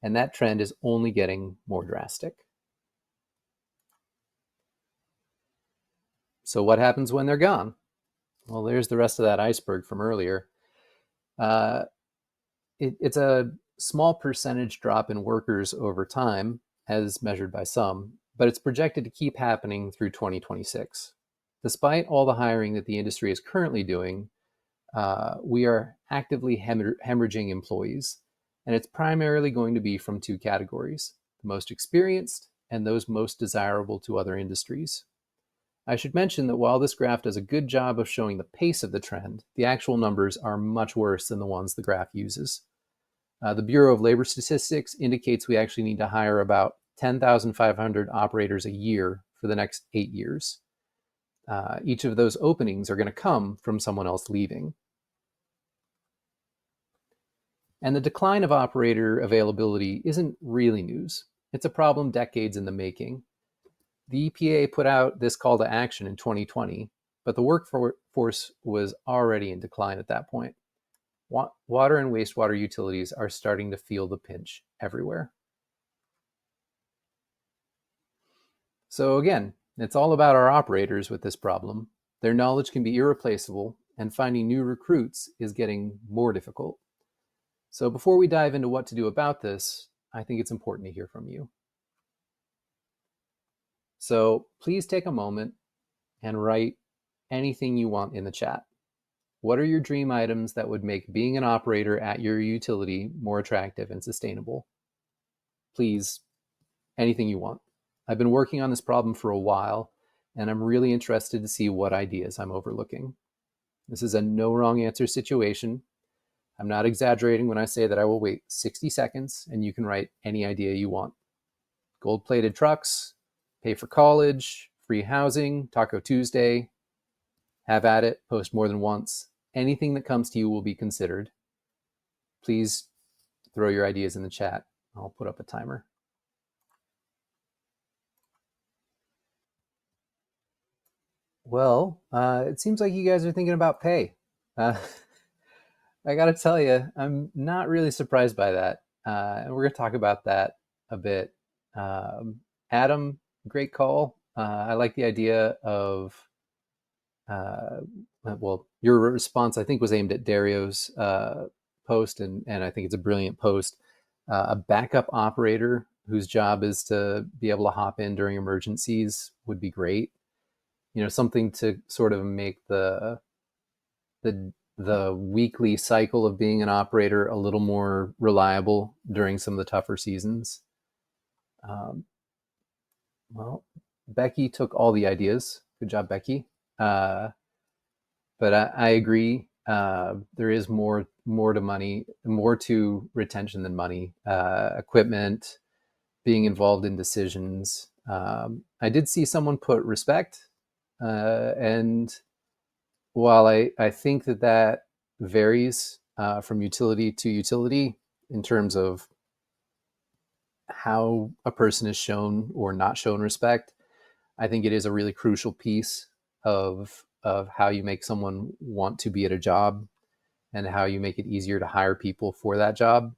And that trend is only getting more drastic. So what happens when they're gone? Well, there's the rest of that iceberg from earlier. It's a small percentage drop in workers over time, as measured by some, but it's projected to keep happening through 2026. Despite all the hiring that the industry is currently doing, we are actively hemorrhaging employees, and it's primarily going to be from two categories: the most experienced and those most desirable to other industries. I should mention that while this graph does a good job of showing the pace of the trend, the actual numbers are much worse than the ones the graph uses. The Bureau of Labor Statistics indicates we actually need to hire about 10,500 operators a year for the next 8 years. Each of those openings are going to come from someone else leaving. And the decline of operator availability isn't really news. It's a problem decades in the making. The EPA put out this call to action in 2020, but the workforce was already in decline at that point. Water and wastewater utilities are starting to feel the pinch everywhere. So again, it's all about our operators with this problem. Their knowledge can be irreplaceable, and finding new recruits is getting more difficult. So before we dive into what to do about this, I think it's important to hear from you. So please take a moment and write anything you want in the chat. What are your dream items that would make being an operator at your utility more attractive and sustainable? Please, anything you want. I've been working on this problem for a while, and I'm really interested to see what ideas I'm overlooking. This is a no wrong answer situation. I'm not exaggerating when I say that I will wait 60 seconds and you can write any idea you want. Gold-plated trucks, pay for college, free housing, Taco Tuesday. Have at it, post more than once. Anything that comes to you will be considered. Please throw your ideas in the chat. I'll put up a timer. Well, it seems like you guys are thinking about pay. I got to tell you, I'm not really surprised by that. And we're going to talk about that a bit. Adam, great call. I like the idea of, well, your response, I think, was aimed at Dario's post, and I think it's a brilliant post. A backup operator whose job is to be able to hop in during emergencies would be great. You know, something to sort of make the weekly cycle of being an operator a little more reliable during some of the tougher seasons. Well, Becky took all the ideas. Good job, Becky. But I agree. There is more to money, more to retention than money. Equipment, being involved in decisions. I did see someone put respect, and while I think that varies from utility to utility in terms of how a person is shown or not shown respect, I think it is a really crucial piece of how you make someone want to be at a job and how you make it easier to hire people for that job.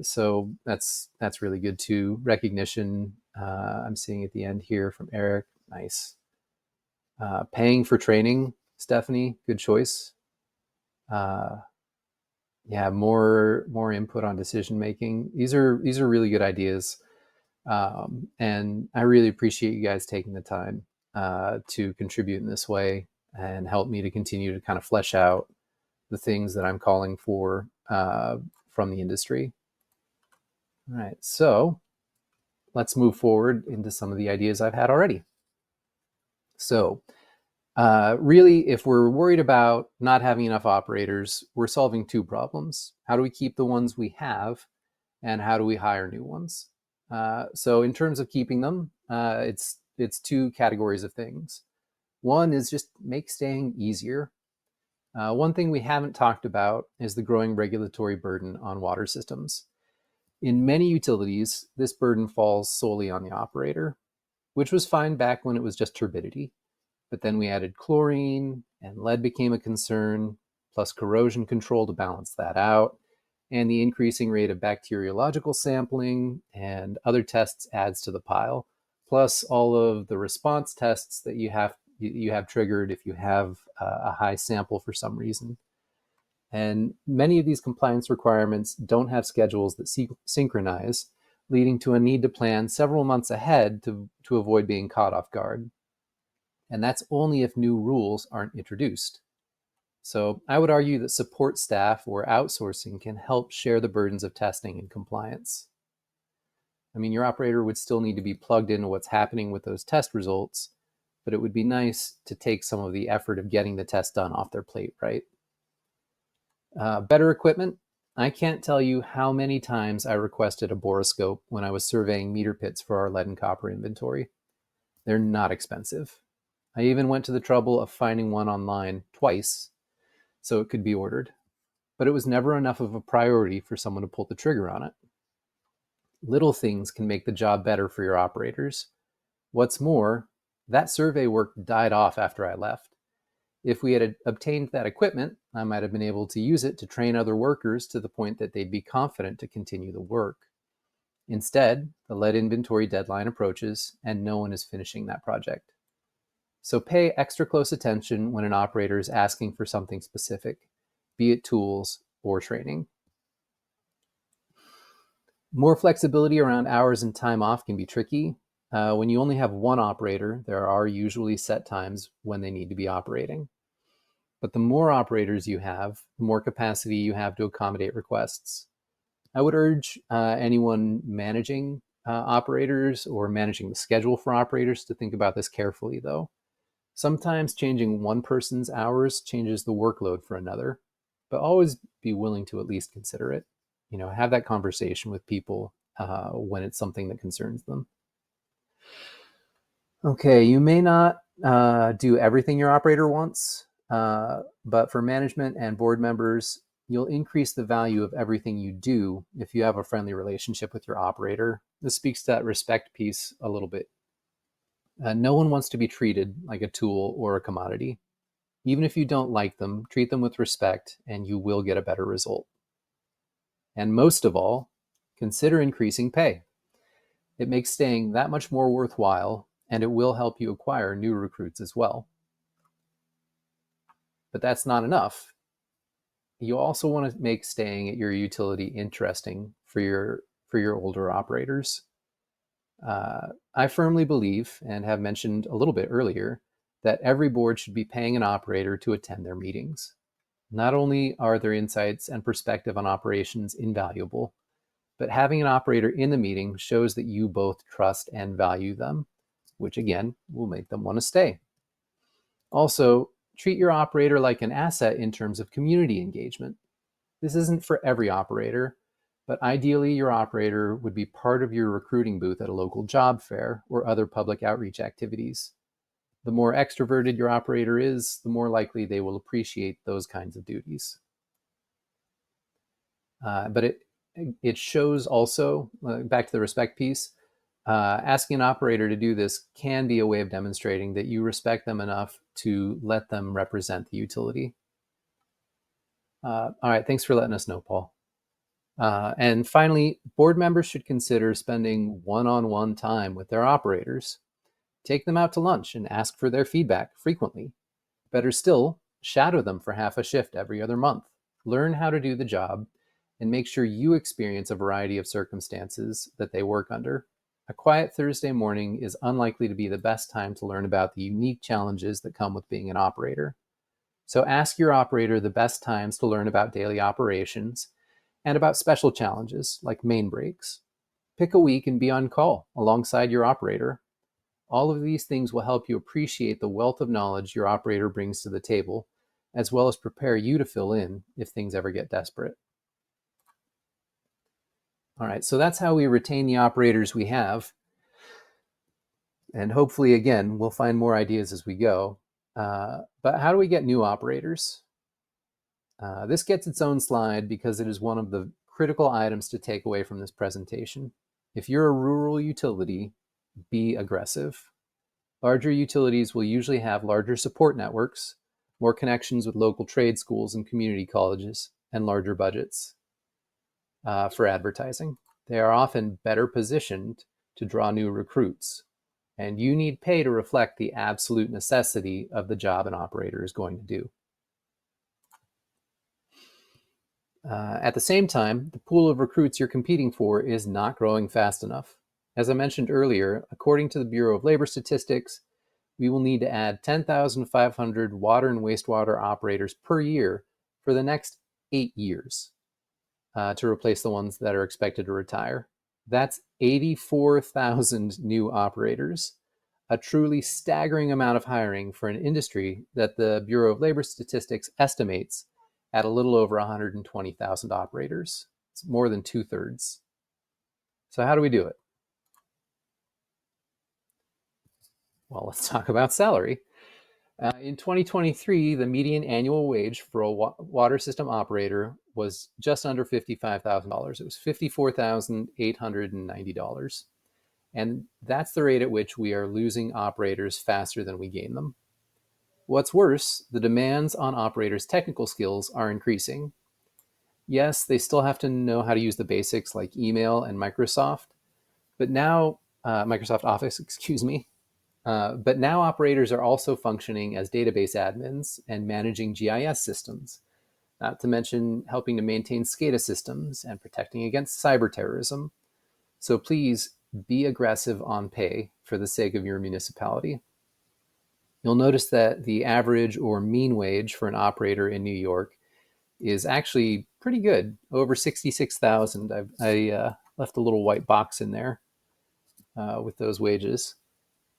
So that's really good too. Recognition, I'm seeing at the end here from Eric. Nice. Paying for training, Stephanie, good choice. Yeah, more input on decision making. These are really good ideas, and I really appreciate you guys taking the time to contribute in this way and help me to continue to kind of flesh out the things that I'm calling for from the industry. All right, so let's move forward into some of the ideas I've had already. So really, if we're worried about not having enough operators, we're solving two problems. How do we keep the ones we have, and how do we hire new ones? So in terms of keeping them, it's two categories of things. One is just make staying easier. One thing we haven't talked about is the growing regulatory burden on water systems. In many utilities, this burden falls solely on the operator, which was fine back when it was just turbidity. But then we added chlorine, and lead became a concern, plus corrosion control to balance that out, and the increasing rate of bacteriological sampling and other tests adds to the pile, plus all of the response tests that you have triggered if you have a high sample for some reason. And many of these compliance requirements don't have schedules that synchronize, leading to a need to plan several months ahead to avoid being caught off guard. And that's only if new rules aren't introduced. So I would argue that support staff or outsourcing can help share the burdens of testing and compliance. I mean, your operator would still need to be plugged into what's happening with those test results, but it would be nice to take some of the effort of getting the test done off their plate, right? Better equipment. I can't tell you how many times I requested a borescope when I was surveying meter pits for our lead and copper inventory. They're not expensive. I even went to the trouble of finding one online twice so it could be ordered, but it was never enough of a priority for someone to pull the trigger on it. Little things can make the job better for your operators. What's more, that survey work died off after I left. If we had obtained that equipment, I might have been able to use it to train other workers to the point that they'd be confident to continue the work. Instead, the lead inventory deadline approaches and no one is finishing that project. So pay extra close attention when an operator is asking for something specific, be it tools or training. More flexibility around hours and time off can be tricky. When you only have one operator, there are usually set times when they need to be operating. But the more operators you have, the more capacity you have to accommodate requests. I would urge anyone managing operators or managing the schedule for operators to think about this carefully, though. Sometimes changing one person's hours changes the workload for another, but always be willing to at least consider it. Have that conversation with people when it's something that concerns them. Okay, you may not do everything your operator wants, but for management and board members, you'll increase the value of everything you do if you have a friendly relationship with your operator. This speaks to that respect piece a little bit. No one wants to be treated like a tool or a commodity. Even if you don't like them, treat them with respect and you will get a better result. And most of all, consider increasing pay. It makes staying that much more worthwhile, and it will help you acquire new recruits as well. But that's not enough. You also want to make staying at your utility interesting for your older operators. I firmly believe, and have mentioned a little bit earlier, that every board should be paying an operator to attend their meetings. Not only are their insights and perspective on operations invaluable, but having an operator in the meeting shows that you both trust and value them, which again will make them want to stay. Also, treat your operator like an asset in terms of community engagement. This isn't for every operator, but ideally your operator would be part of your recruiting booth at a local job fair or other public outreach activities. The more extroverted your operator is, the more likely they will appreciate those kinds of duties. But it shows also, back to the respect piece, asking an operator to do this can be a way of demonstrating that you respect them enough to let them represent the utility. All right, thanks for letting us know, Paul. And finally, board members should consider spending one-on-one time with their operators. Take them out to lunch and ask for their feedback frequently. Better still, shadow them for half a shift every other month. Learn how to do the job and make sure you experience a variety of circumstances that they work under. A quiet Thursday morning is unlikely to be the best time to learn about the unique challenges that come with being an operator. So ask your operator the best times to learn about daily operations and about special challenges like main breaks. Pick a week and be on call alongside your operator. All of these things will help you appreciate the wealth of knowledge your operator brings to the table, as well as prepare you to fill in if things ever get desperate. All right, so that's how we retain the operators we have. And hopefully, again, we'll find more ideas as we go. But how do we get new operators? This gets its own slide because it is one of the critical items to take away from this presentation. If you're a rural utility, be aggressive. Larger utilities will usually have larger support networks, more connections with local trade schools and community colleges, and larger budgets for advertising. They are often better positioned to draw new recruits, and you need pay to reflect the absolute necessity of the job an operator is going to do. At the same time, the pool of recruits you're competing for is not growing fast enough. As I mentioned earlier, according to the Bureau of Labor Statistics, we will need to add 10,500 water and wastewater operators per year for the next 8 years to replace the ones that are expected to retire. That's 84,000 new operators, a truly staggering amount of hiring for an industry that the Bureau of Labor Statistics estimates at a little over 120,000 operators. It's more than 2/3. So how do we do it? Well, let's talk about salary. In 2023, the median annual wage for a water system operator was just under $55,000. It was $54,890. And that's the rate at which we are losing operators faster than we gain them. What's worse, the demands on operators' technical skills are increasing. Yes, they still have to know how to use the basics like email and Microsoft, but now, Microsoft Office, excuse me. But now operators are also functioning as database admins and managing GIS systems, not to mention helping to maintain SCADA systems and protecting against cyber terrorism. So please be aggressive on pay for the sake of your municipality. You'll notice that the average or mean wage for an operator in New York is actually pretty good, over 66,000. I left a little white box in there with those wages.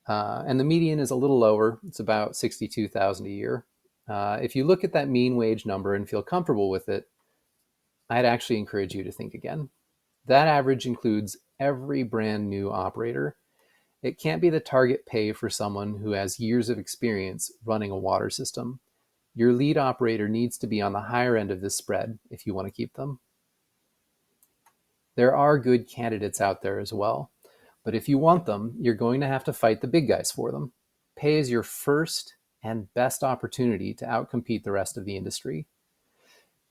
And the median is a little lower. It's about 62,000 a year. If you look at that mean wage number and feel comfortable with it, I'd actually encourage you to think again. That average includes every brand new operator. It can't be the target pay for someone who has years of experience running a water system. Your lead operator needs to be on the higher end of this spread if you want to keep them. There are good candidates out there as well, but if you want them, you're going to have to fight the big guys for them. Pay is your first and best opportunity to outcompete the rest of the industry.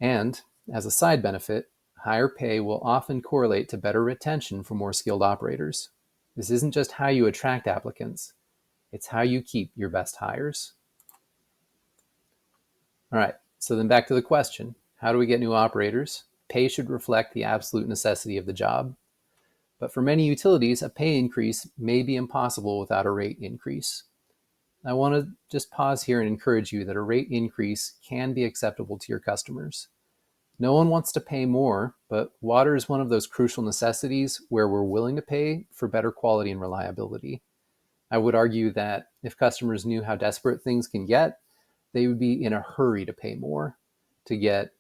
And as a side benefit, higher pay will often correlate to better retention for more skilled operators. This isn't just how you attract applicants, it's how you keep your best hires. All right, so then back to the question, how do we get new operators? Pay should reflect the absolute necessity of the job. But for many utilities, a pay increase may be impossible without a rate increase. I want to just pause here and encourage you that a rate increase can be acceptable to your customers. No one wants to pay more, but water is one of those crucial necessities where we're willing to pay for better quality and reliability. I would argue that if customers knew how desperate things can get, they would be in a hurry to pay more to get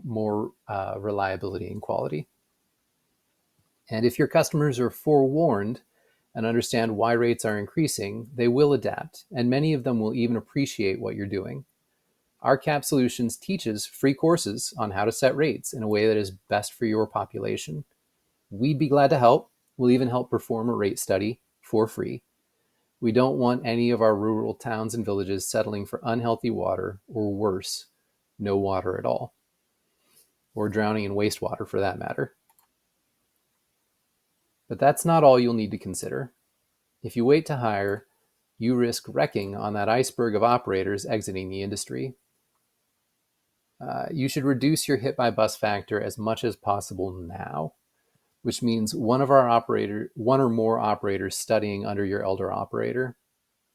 more reliability and quality. And if your customers are forewarned and understand why rates are increasing, they will adapt, and many of them will even appreciate what you're doing. RCAP Solutions teaches free courses on how to set rates in a way that is best for your population. We'd be glad to help. We'll even help perform a rate study for free. We don't want any of our rural towns and villages settling for unhealthy water, or worse, no water at all, or drowning in wastewater for that matter. But that's not all you'll need to consider. If you wait to hire, you risk wrecking on that iceberg of operators exiting the industry. You should reduce your hit by bus factor as much as possible now, which means one or more operators studying under your elder operator,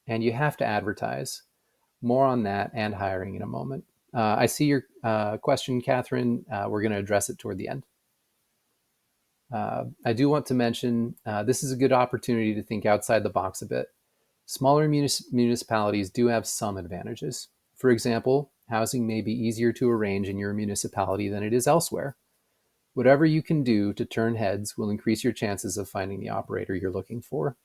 and you have to advertise. More on that and hiring in a moment. I see your question, Catherine. We're going to address it toward the end. I do want to mention this is a good opportunity to think outside the box a bit. Smaller municipalities do have some advantages. For example, housing may be easier to arrange in your municipality than it is elsewhere. Whatever you can do to turn heads will increase your chances of finding the operator you're looking for.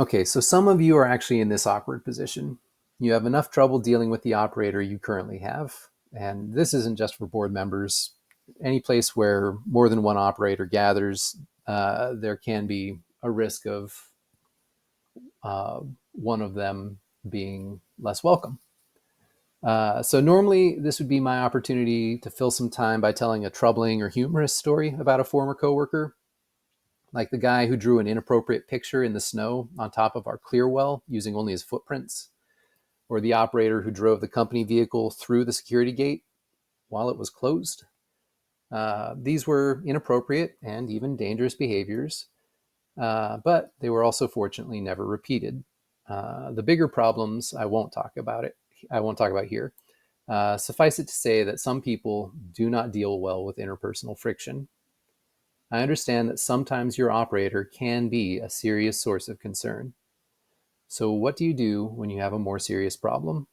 Okay, so some of you are actually in this awkward position. You have enough trouble dealing with the operator you currently have. And this isn't just for board members. Any place where more than one operator gathers, there can be a risk of one of them being less welcome. So normally this would be my opportunity to fill some time by telling a troubling or humorous story about a former coworker, like the guy who drew an inappropriate picture in the snow on top of our clear well using only his footprints, or the operator who drove the company vehicle through the security gate while it was closed. These were inappropriate and even dangerous behaviors, but they were also fortunately never repeated. The bigger problems I won't talk about here. Suffice it to say that some people do not deal well with interpersonal friction. I understand that sometimes your operator can be a serious source of concern. So, what do you do when you have a more serious problem?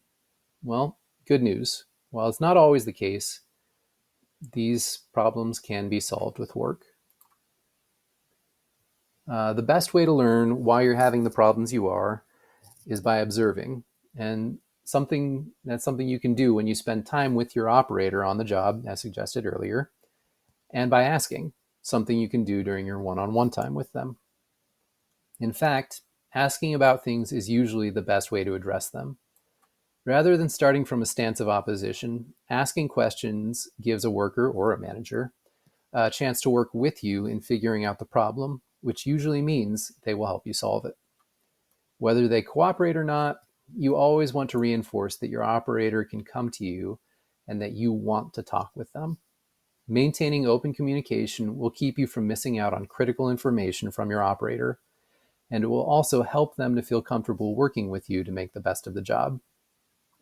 Well, good news. While it's not always the case, these problems can be solved with work. The best way to learn why you're having the problems you are is by observing. And that's something you can do when you spend time with your operator on the job, as suggested earlier, and by asking, something you can do during your one-on-one time with them. In fact, asking about things is usually the best way to address them. Rather than starting from a stance of opposition, asking questions gives a worker or a manager a chance to work with you in figuring out the problem, which usually means they will help you solve it. Whether they cooperate or not, you always want to reinforce that your operator can come to you and that you want to talk with them. Maintaining open communication will keep you from missing out on critical information from your operator, and it will also help them to feel comfortable working with you to make the best of the job.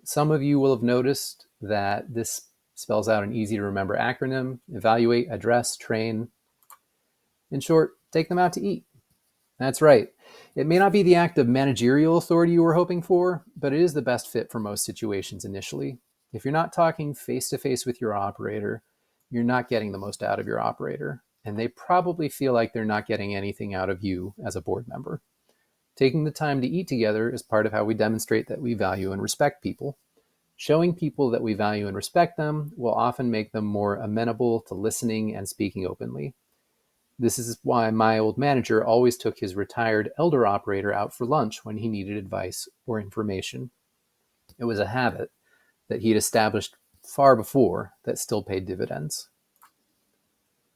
Some of you will have noticed that this spells out an easy to remember acronym: evaluate, address, train. In short, take them out to eat. That's right. It may not be the act of managerial authority you were hoping for, but it is the best fit for most situations initially. If you're not talking face to face with your operator, you're not getting the most out of your operator, and they probably feel like they're not getting anything out of you as a board member. Taking the time to eat together is part of how we demonstrate that we value and respect people. Showing people that we value and respect them will often make them more amenable to listening and speaking openly. This is why my old manager always took his retired elder operator out for lunch when he needed advice or information. It was a habit that he'd established far before that still paid dividends.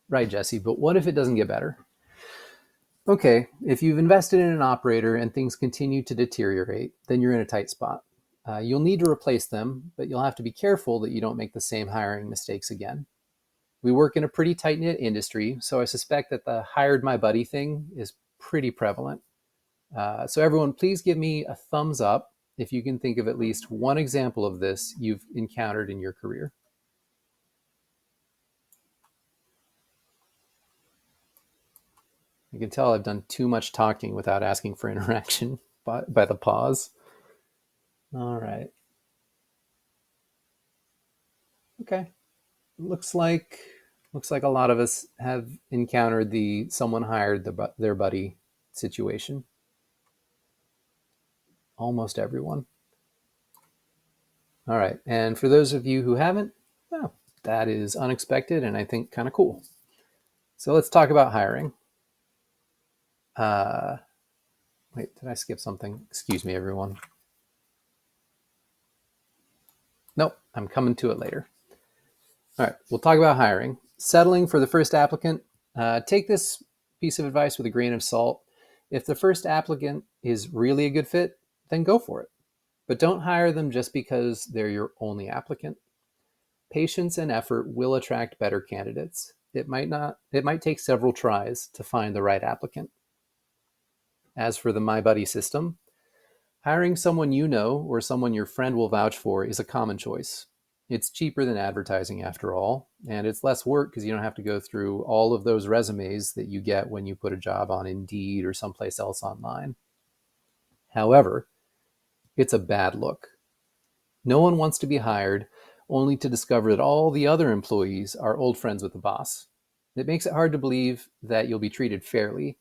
Right, Jesse, but what if it doesn't get better? Okay, if you've invested in an operator and things continue to deteriorate, then you're in a tight spot. You'll need to replace them, but you'll have to be careful that you don't make the same hiring mistakes again. We work in a pretty tight-knit industry, so I suspect that the hired my buddy thing is pretty prevalent. So everyone, please give me a thumbs up if you can think of at least one example of this you've encountered in your career. I can tell I've done too much talking without asking for interaction by the pause. All right. Okay. Looks like a lot of us have encountered the someone hired their buddy situation. Almost everyone. All right. And for those of you who haven't, well, that is unexpected and I think kind of cool. So let's talk about hiring. Wait, did I skip something? Excuse me, everyone. Nope, I'm coming to it later. All right, we'll talk about hiring. Settling for the first applicant. Take this piece of advice with a grain of salt. If the first applicant is really a good fit, then go for it. But don't hire them just because they're your only applicant. Patience and effort will attract better candidates. It might take several tries to find the right applicant. As for the My Buddy system, hiring someone you know or someone your friend will vouch for is a common choice. It's cheaper than advertising after all, and it's less work because you don't have to go through all of those resumes that you get when you put a job on Indeed or someplace else online. However, it's a bad look. No one wants to be hired only to discover that all the other employees are old friends with the boss. It makes it hard to believe that you'll be treated fairly,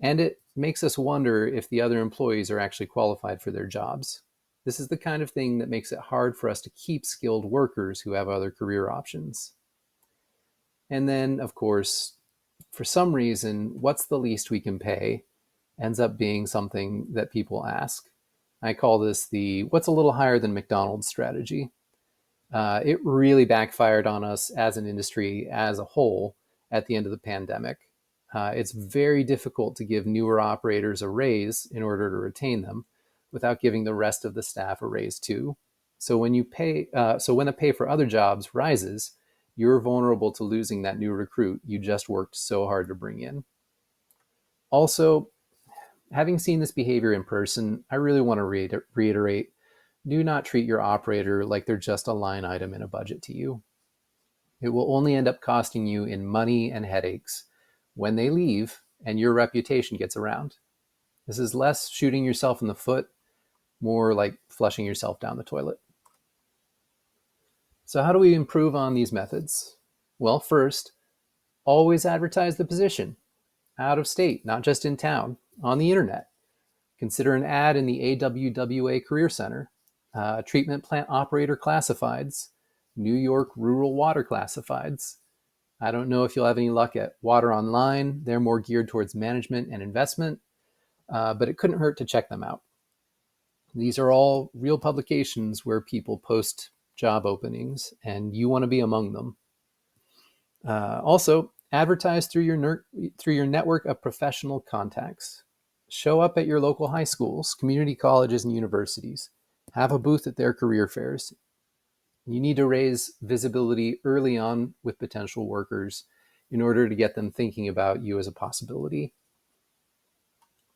And it makes us wonder if the other employees are actually qualified for their jobs. This is the kind of thing that makes it hard for us to keep skilled workers who have other career options. And then, of course, for some reason, what's the least we can pay ends up being something that people ask. I call this the what's a little higher than McDonald's strategy. It really backfired on us as an industry as a whole at the end of the pandemic. It's very difficult to give newer operators a raise in order to retain them without giving the rest of the staff a raise too. So when the pay for other jobs rises, you're vulnerable to losing that new recruit you just worked so hard to bring in. Also, having seen this behavior in person, I really want to reiterate, do not treat your operator like they're just a line item in a budget to you. It will only end up costing you in money and headaches when they leave and your reputation gets around. This is less shooting yourself in the foot, more like flushing yourself down the toilet. So, how do we improve on these methods? Well, first, always advertise the position out of state, not just in town, on the internet. Consider an ad in the AWWA Career Center, treatment plant operator classifieds, New York rural water classifieds. I don't know if you'll have any luck at Water Online. They're more geared towards management and investment, but it couldn't hurt to check them out. These are all real publications where people post job openings, and you want to be among them. Also, advertise through your network of professional contacts. Show up at your local high schools, community colleges, and universities. Have a booth at their career fairs. You need to raise visibility early on with potential workers in order to get them thinking about you as a possibility.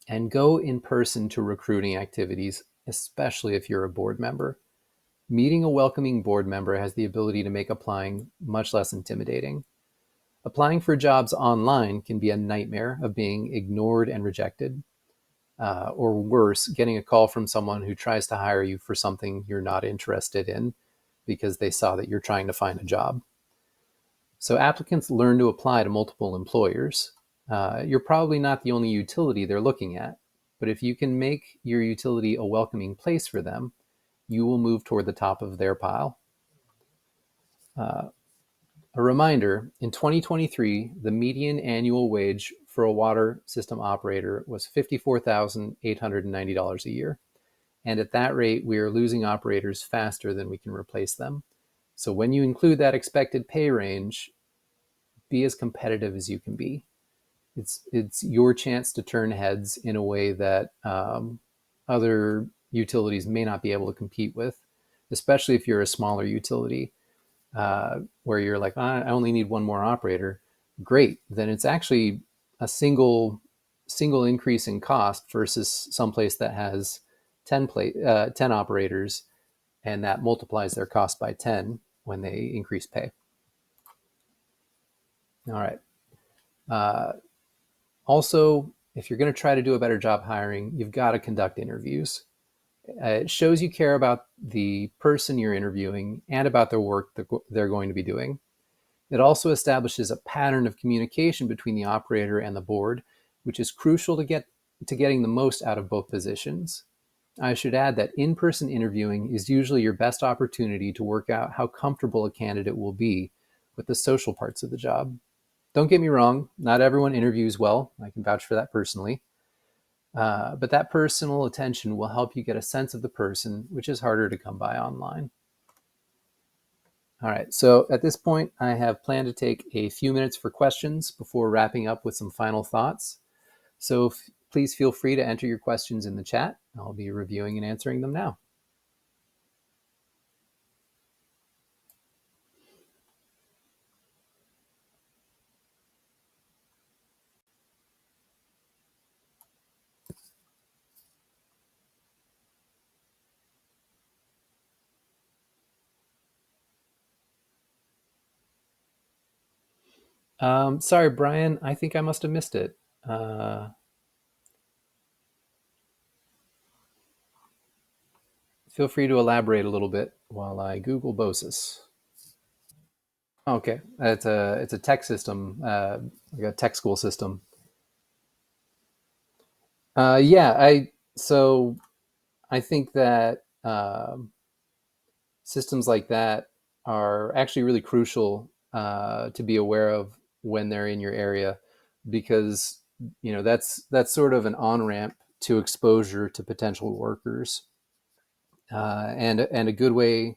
And go in person to recruiting activities, especially if you're a board member. Meeting a welcoming board member has the ability to make applying much less intimidating. Applying for jobs online can be a nightmare of being ignored and rejected, or worse, getting a call from someone who tries to hire you for something you're not interested in because they saw that you're trying to find a job. So applicants learn to apply to multiple employers. You're probably not the only utility they're looking at, but if you can make your utility a welcoming place for them, you will move toward the top of their pile. A reminder, in 2023, the median annual wage for a water system operator was $54,890 a year. And at that rate, we are losing operators faster than we can replace them. So when you include that expected pay range, be as competitive as you can be. It's your chance to turn heads in a way that other utilities may not be able to compete with, especially if you're a smaller utility. Where you're like, I only need one more operator, great. Then it's actually a single increase in cost versus someplace that has 10 operators, and that multiplies their cost by 10 when they increase pay. All right. Also, if you're going to try to do a better job hiring, you've got to conduct interviews. It shows you care about the person you're interviewing and about their work that they're going to be doing. It also establishes a pattern of communication between the operator and the board, which is crucial to getting the most out of both positions. I should add that in-person interviewing is usually your best opportunity to work out how comfortable a candidate will be with the social parts of the job. Don't get me wrong, not everyone interviews well. I can vouch for that personally. But that personal attention will help you get a sense of the person, which is harder to come by online. All right, so at this point, I have planned to take a few minutes for questions before wrapping up with some final thoughts. So please feel free to enter your questions in the chat. I'll be reviewing and answering them now. Sorry, Brian, I think I must have missed it. Feel free to elaborate a little bit while I Google BOSIS. Okay, it's a tech system, like a tech school system. Yeah, so I think that systems like that are actually really crucial to be aware of when they're in your area, because that's sort of an on ramp to exposure to potential workers, and a good way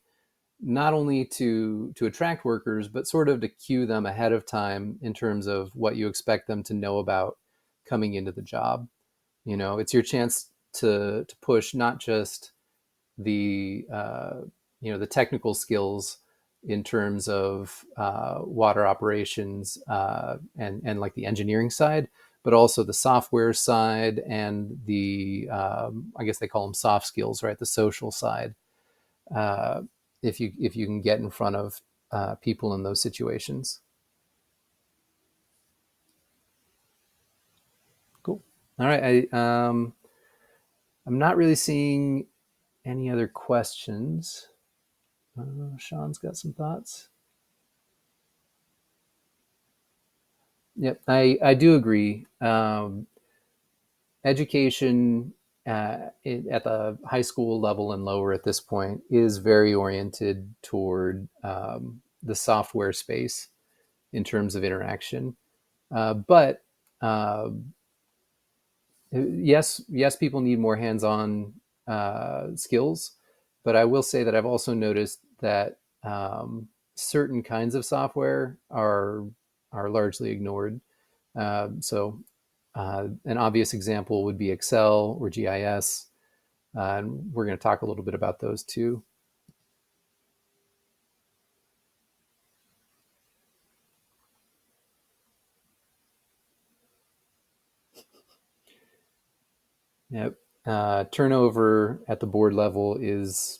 not only to attract workers, but sort of to cue them ahead of time in terms of what you expect them to know about coming into the job. It's your chance to push not just the the technical skills in terms of water operations, and like the engineering side, but also the software side and the I guess they call them soft skills, right? The social side. Uh, if you can get in front of people in those situations. Cool. All right. I'm not really seeing any other questions. Sean's got some thoughts. Yep, I do agree. Education at the high school level and lower at this point is very oriented toward the software space in terms of interaction. But uh, yes, people need more hands-on skills. But I will say that I've also noticed that certain kinds of software are largely ignored. So an obvious example would be Excel or GIS, and we're going to talk a little bit about those too. Yep. Turnover at the board level is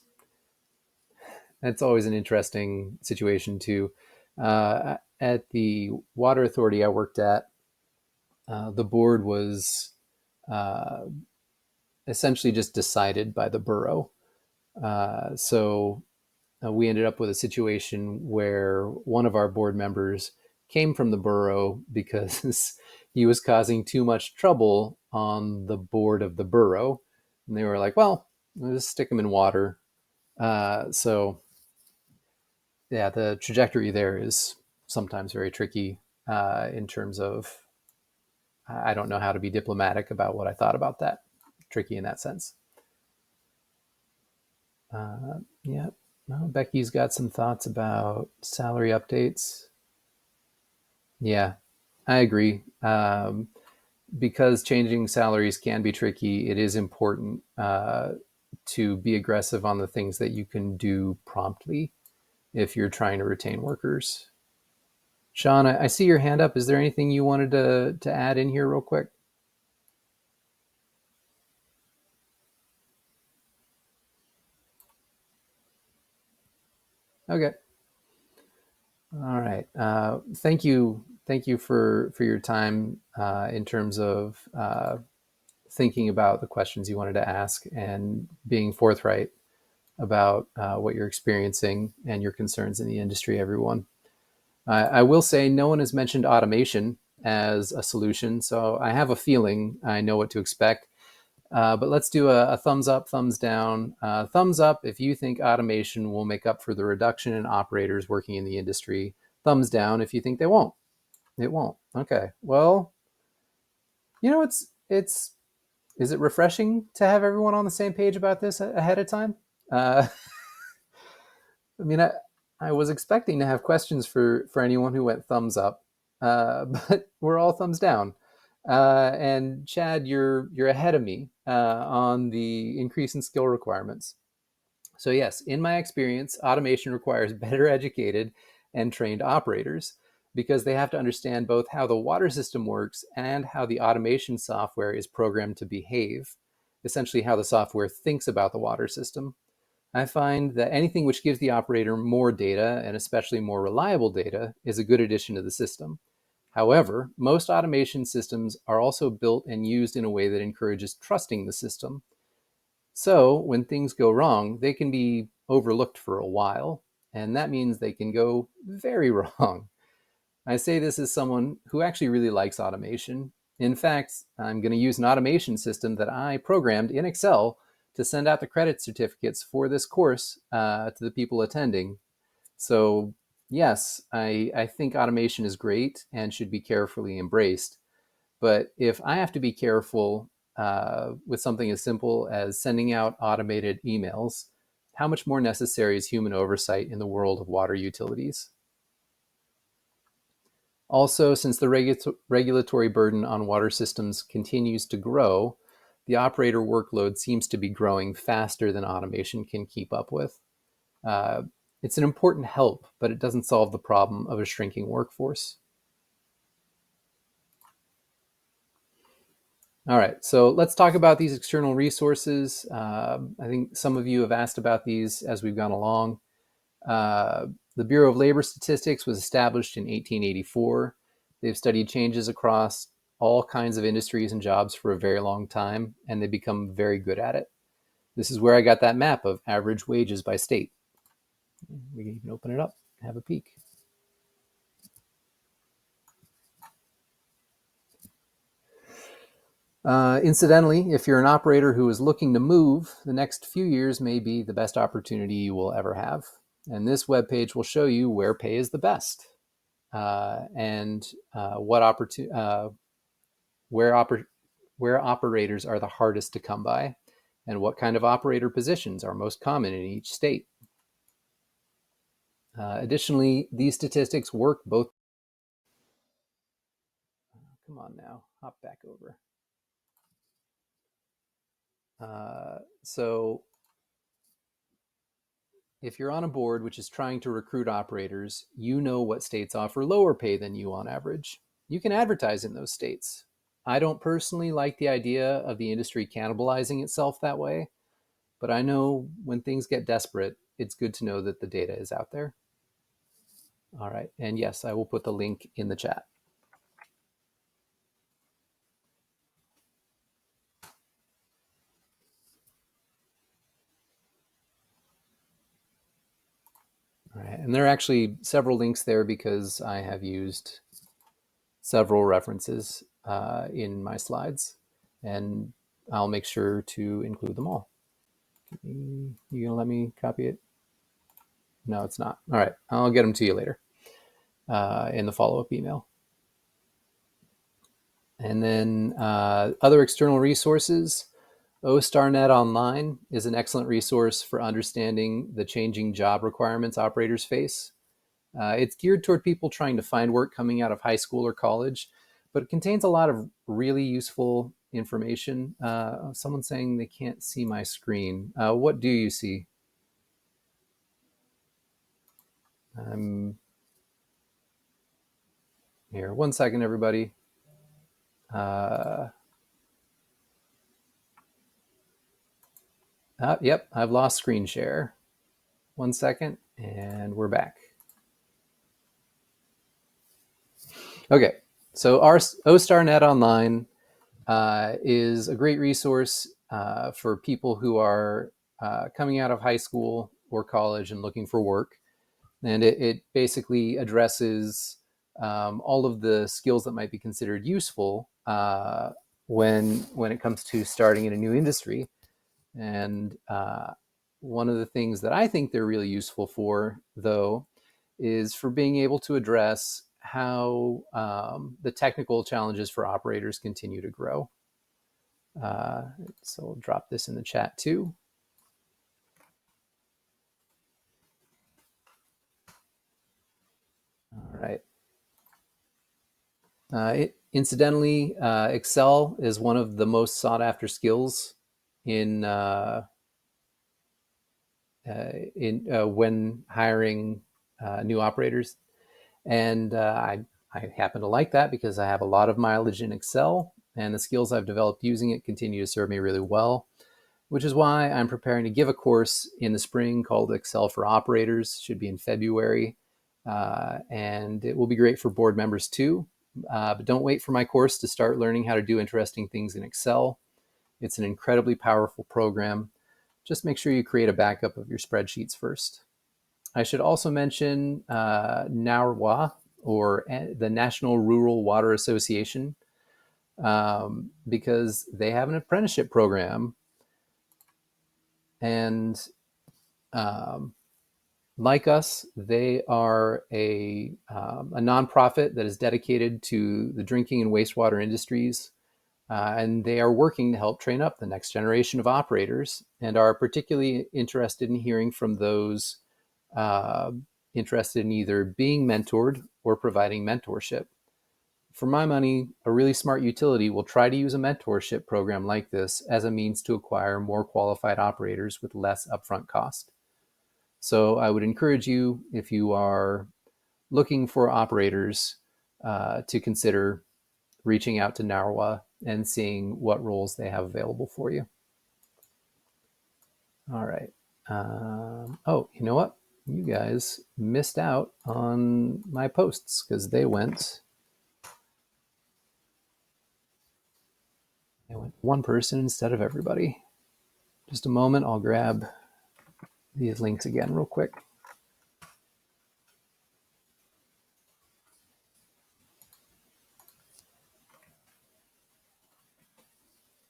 that's always an interesting situation too. At the water authority I worked at, the board was uh, essentially just decided by the borough. So we ended up with a situation where one of our board members came from the borough because he was causing too much trouble on the board of the borough. And they were like, well, we'll just stick him in water. So, yeah, the trajectory there is sometimes very tricky in terms of, I don't know how to be diplomatic about what I thought about that. Tricky in that sense. Yeah. Well, Becky's got some thoughts about salary updates. Yeah, I agree. Because changing salaries can be tricky, it is important to be aggressive on the things that you can do promptly if you're trying to retain workers. Sean, I see your hand up. Is there anything you wanted to add in here real quick? Okay. All right. Thank you for your time in terms of thinking about the questions you wanted to ask and being forthright about what you're experiencing and your concerns in the industry, everyone. I will say no one has mentioned automation as a solution, so I have a feeling I know what to expect. But let's do a thumbs up, thumbs down. Thumbs up if you think automation will make up for the reduction in operators working in the industry. Thumbs down if you think they won't. It won't. Okay. Well, it's is it refreshing to have everyone on the same page about this ahead of time? Uh, I mean, I was expecting to have questions for anyone who went thumbs up, but we're all thumbs down. And Chad, you're ahead of me on the increase in skill requirements. So yes, in my experience, automation requires better educated and trained operators because they have to understand both how the water system works and how the automation software is programmed to behave, essentially how the software thinks about the water system. I find that anything which gives the operator more data, and especially more reliable data, is a good addition to the system. However, most automation systems are also built and used in a way that encourages trusting the system. So when things go wrong, they can be overlooked for a while, and that means they can go very wrong. I say this as someone who actually really likes automation. In fact, I'm going to use an automation system that I programmed in Excel to send out the credit certificates for this course to the people attending. So yes, I think automation is great and should be carefully embraced. But if I have to be careful with something as simple as sending out automated emails, how much more necessary is human oversight in the world of water utilities? Also, since the regulatory burden on water systems continues to grow, the operator workload seems to be growing faster than automation can keep up with. Uh, it's an important help, but it doesn't solve the problem of a shrinking workforce. All right, so let's talk about these external resources. I think some of you have asked about these as we've gone along. Uh, the Bureau of Labor Statistics was established in 1884. They've studied changes across all kinds of industries and jobs for a very long time, and they've become very good at it. This is where I got that map of average wages by state. We can even open it up and have a peek. Incidentally, if you're an operator who is looking to move, the next few years may be the best opportunity you will ever have. And this webpage will show you where pay is the best and what where, where operators are the hardest to come by and what kind of operator positions are most common in each state. Additionally, these statistics work both. Come on now, hop back over. So if you're on a board which is trying to recruit operators, you know what states offer lower pay than you on average. You can advertise in those states. I don't personally like the idea of the industry cannibalizing itself that way, but I know when things get desperate, it's good to know that the data is out there. All right, and yes, I will put the link in the chat. All right, and there are actually several links there because I have used several references in my slides, and I'll make sure to include them all. You gonna let me copy it? No, it's not. All right, I'll get them to you later in the follow-up email. And then other external resources. OStarNet Online is an excellent resource for understanding the changing job requirements operators face. It's geared toward people trying to find work coming out of high school or college, but it contains a lot of really useful information. Someone's saying they can't see my screen. What do you see? Here, 1 second, everybody. Yep, I've lost screen share. 1 second, and we're back. Okay, so our OStarNet Online is a great resource for people who are coming out of high school or college and looking for work. And it basically addresses all of the skills that might be considered useful when it comes to starting in a new industry. And one of the things that I think they're really useful for, though, is for being able to address how the technical challenges for operators continue to grow. So I'll drop this in the chat too. All right. Incidentally, Excel is one of the most sought after skills in when hiring new operators. And I happen to like that because I have a lot of mileage in Excel, and the skills I've developed using it continue to serve me really well, which is why I'm preparing to give a course in the spring called Excel for Operators. Should be in February, and it will be great for board members too. But don't wait for my course to start learning how to do interesting things in Excel. It's an incredibly powerful program. Just make sure you create a backup of your spreadsheets first. I should also mention NARWA, or the National Rural Water Association. because they have an apprenticeship program. And like us, they are a nonprofit that is dedicated to the drinking and wastewater industries. And they are working to help train up the next generation of operators and are particularly interested in hearing from those uh, interested in either being mentored or providing mentorship. For my money, a really smart utility will try to use a mentorship program like this as a means to acquire more qualified operators with less upfront cost. So I would encourage you, if you are looking for operators, to consider reaching out to NARWA and seeing what roles they have available for you. All right. Oh, you know what? You guys missed out on my posts because they went one person instead of everybody. Just a moment. I'll grab these links again real quick.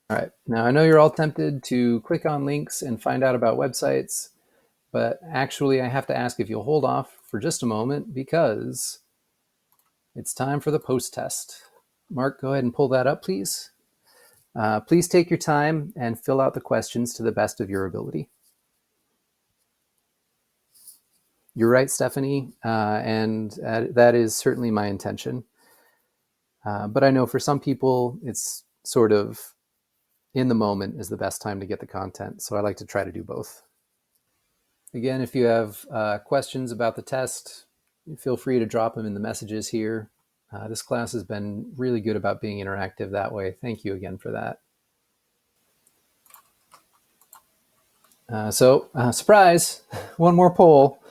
All right. Now, I know you're all tempted to click on links and find out about websites, but actually, I have to ask if you'll hold off for just a moment because it's time for the post test. Mark, go ahead and pull that up, please. Please take your time and fill out the questions to the best of your ability. You're right, Stephanie, and that is certainly my intention. But I know for some people, it's sort of in the moment is the best time to get the content. So I like to try to do both. Again, if you have questions about the test, feel free to drop them in the messages here. This class has been really good about being interactive that way. Thank you again for that. Surprise, one more poll.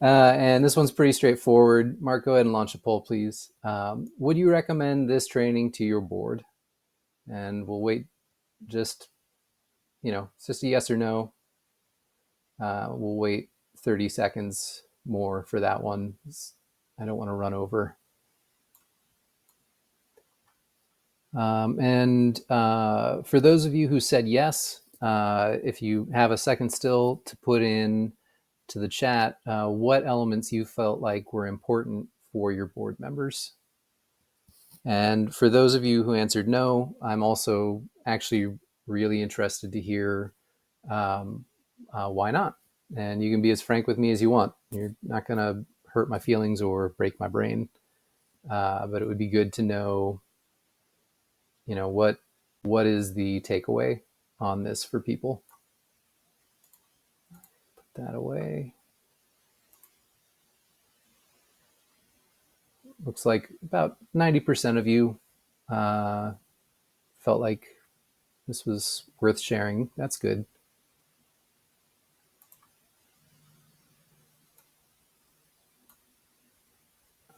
And this one's pretty straightforward. Mark, go ahead and launch a poll, please. Would you recommend this training to your board? And we'll wait just, it's just a yes or no. We'll wait 30 seconds more for that one. I don't want to run over. For those of you who said yes, if you have a second still to put in to the chat, what elements you felt like were important for your board members. And for those of you who answered no, I'm also actually really interested to hear why not. And you can be as frank with me as you want. You're not going to hurt my feelings or break my brain. But it would be good to know, what is the takeaway on this for people. Put that away. Looks like about 90% of you felt like this was worth sharing. That's good.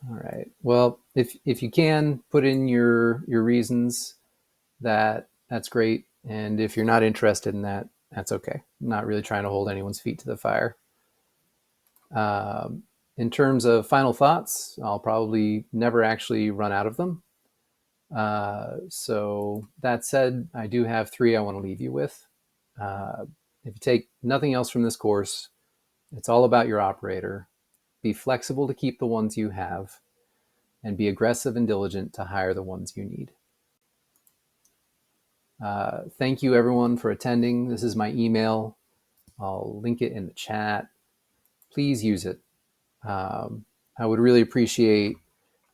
All right. Well, if you can put in your reasons, that's great. And if you're not interested in that, that's okay. I'm not really trying to hold anyone's feet to the fire. In terms of final thoughts, I'll probably never actually run out of them. So that said, I do have 3 I want to leave you with. If you take nothing else from this course, it's all about your operator. Be flexible to keep the ones you have, and be aggressive and diligent to hire the ones you need. Thank you, everyone, for attending. This is my email. I'll link it in the chat. Please use it. I would really appreciate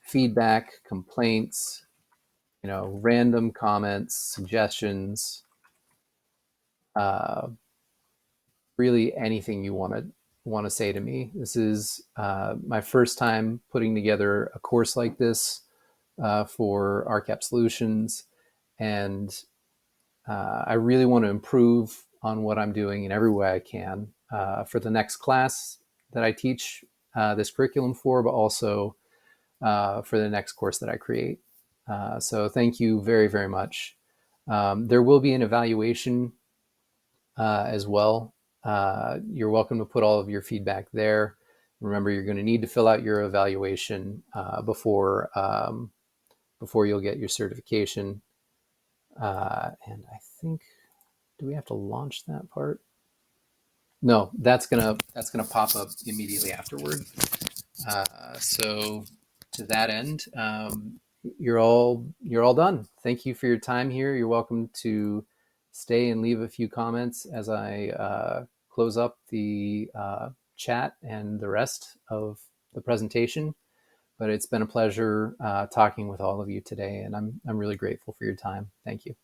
feedback, complaints, random comments, suggestions, really anything you want to say to me. This is my first time putting together a course like this for RCAP Solutions, and I really want to improve on what I'm doing in every way I can for the next class that I teach this curriculum for, but also for the next course that I create. So thank you very, very much. There will be an evaluation as well. You're welcome to put all of your feedback there. Remember, you're going to need to fill out your evaluation before you'll get your certification. And I think, do we have to launch that part? No, that's gonna pop up immediately afterward. So to that end, you're all done. Thank you for your time here. You're welcome to stay and leave a few comments as I close up the chat and the rest of the presentation. But it's been a pleasure talking with all of you today, and I'm really grateful for your time. Thank you.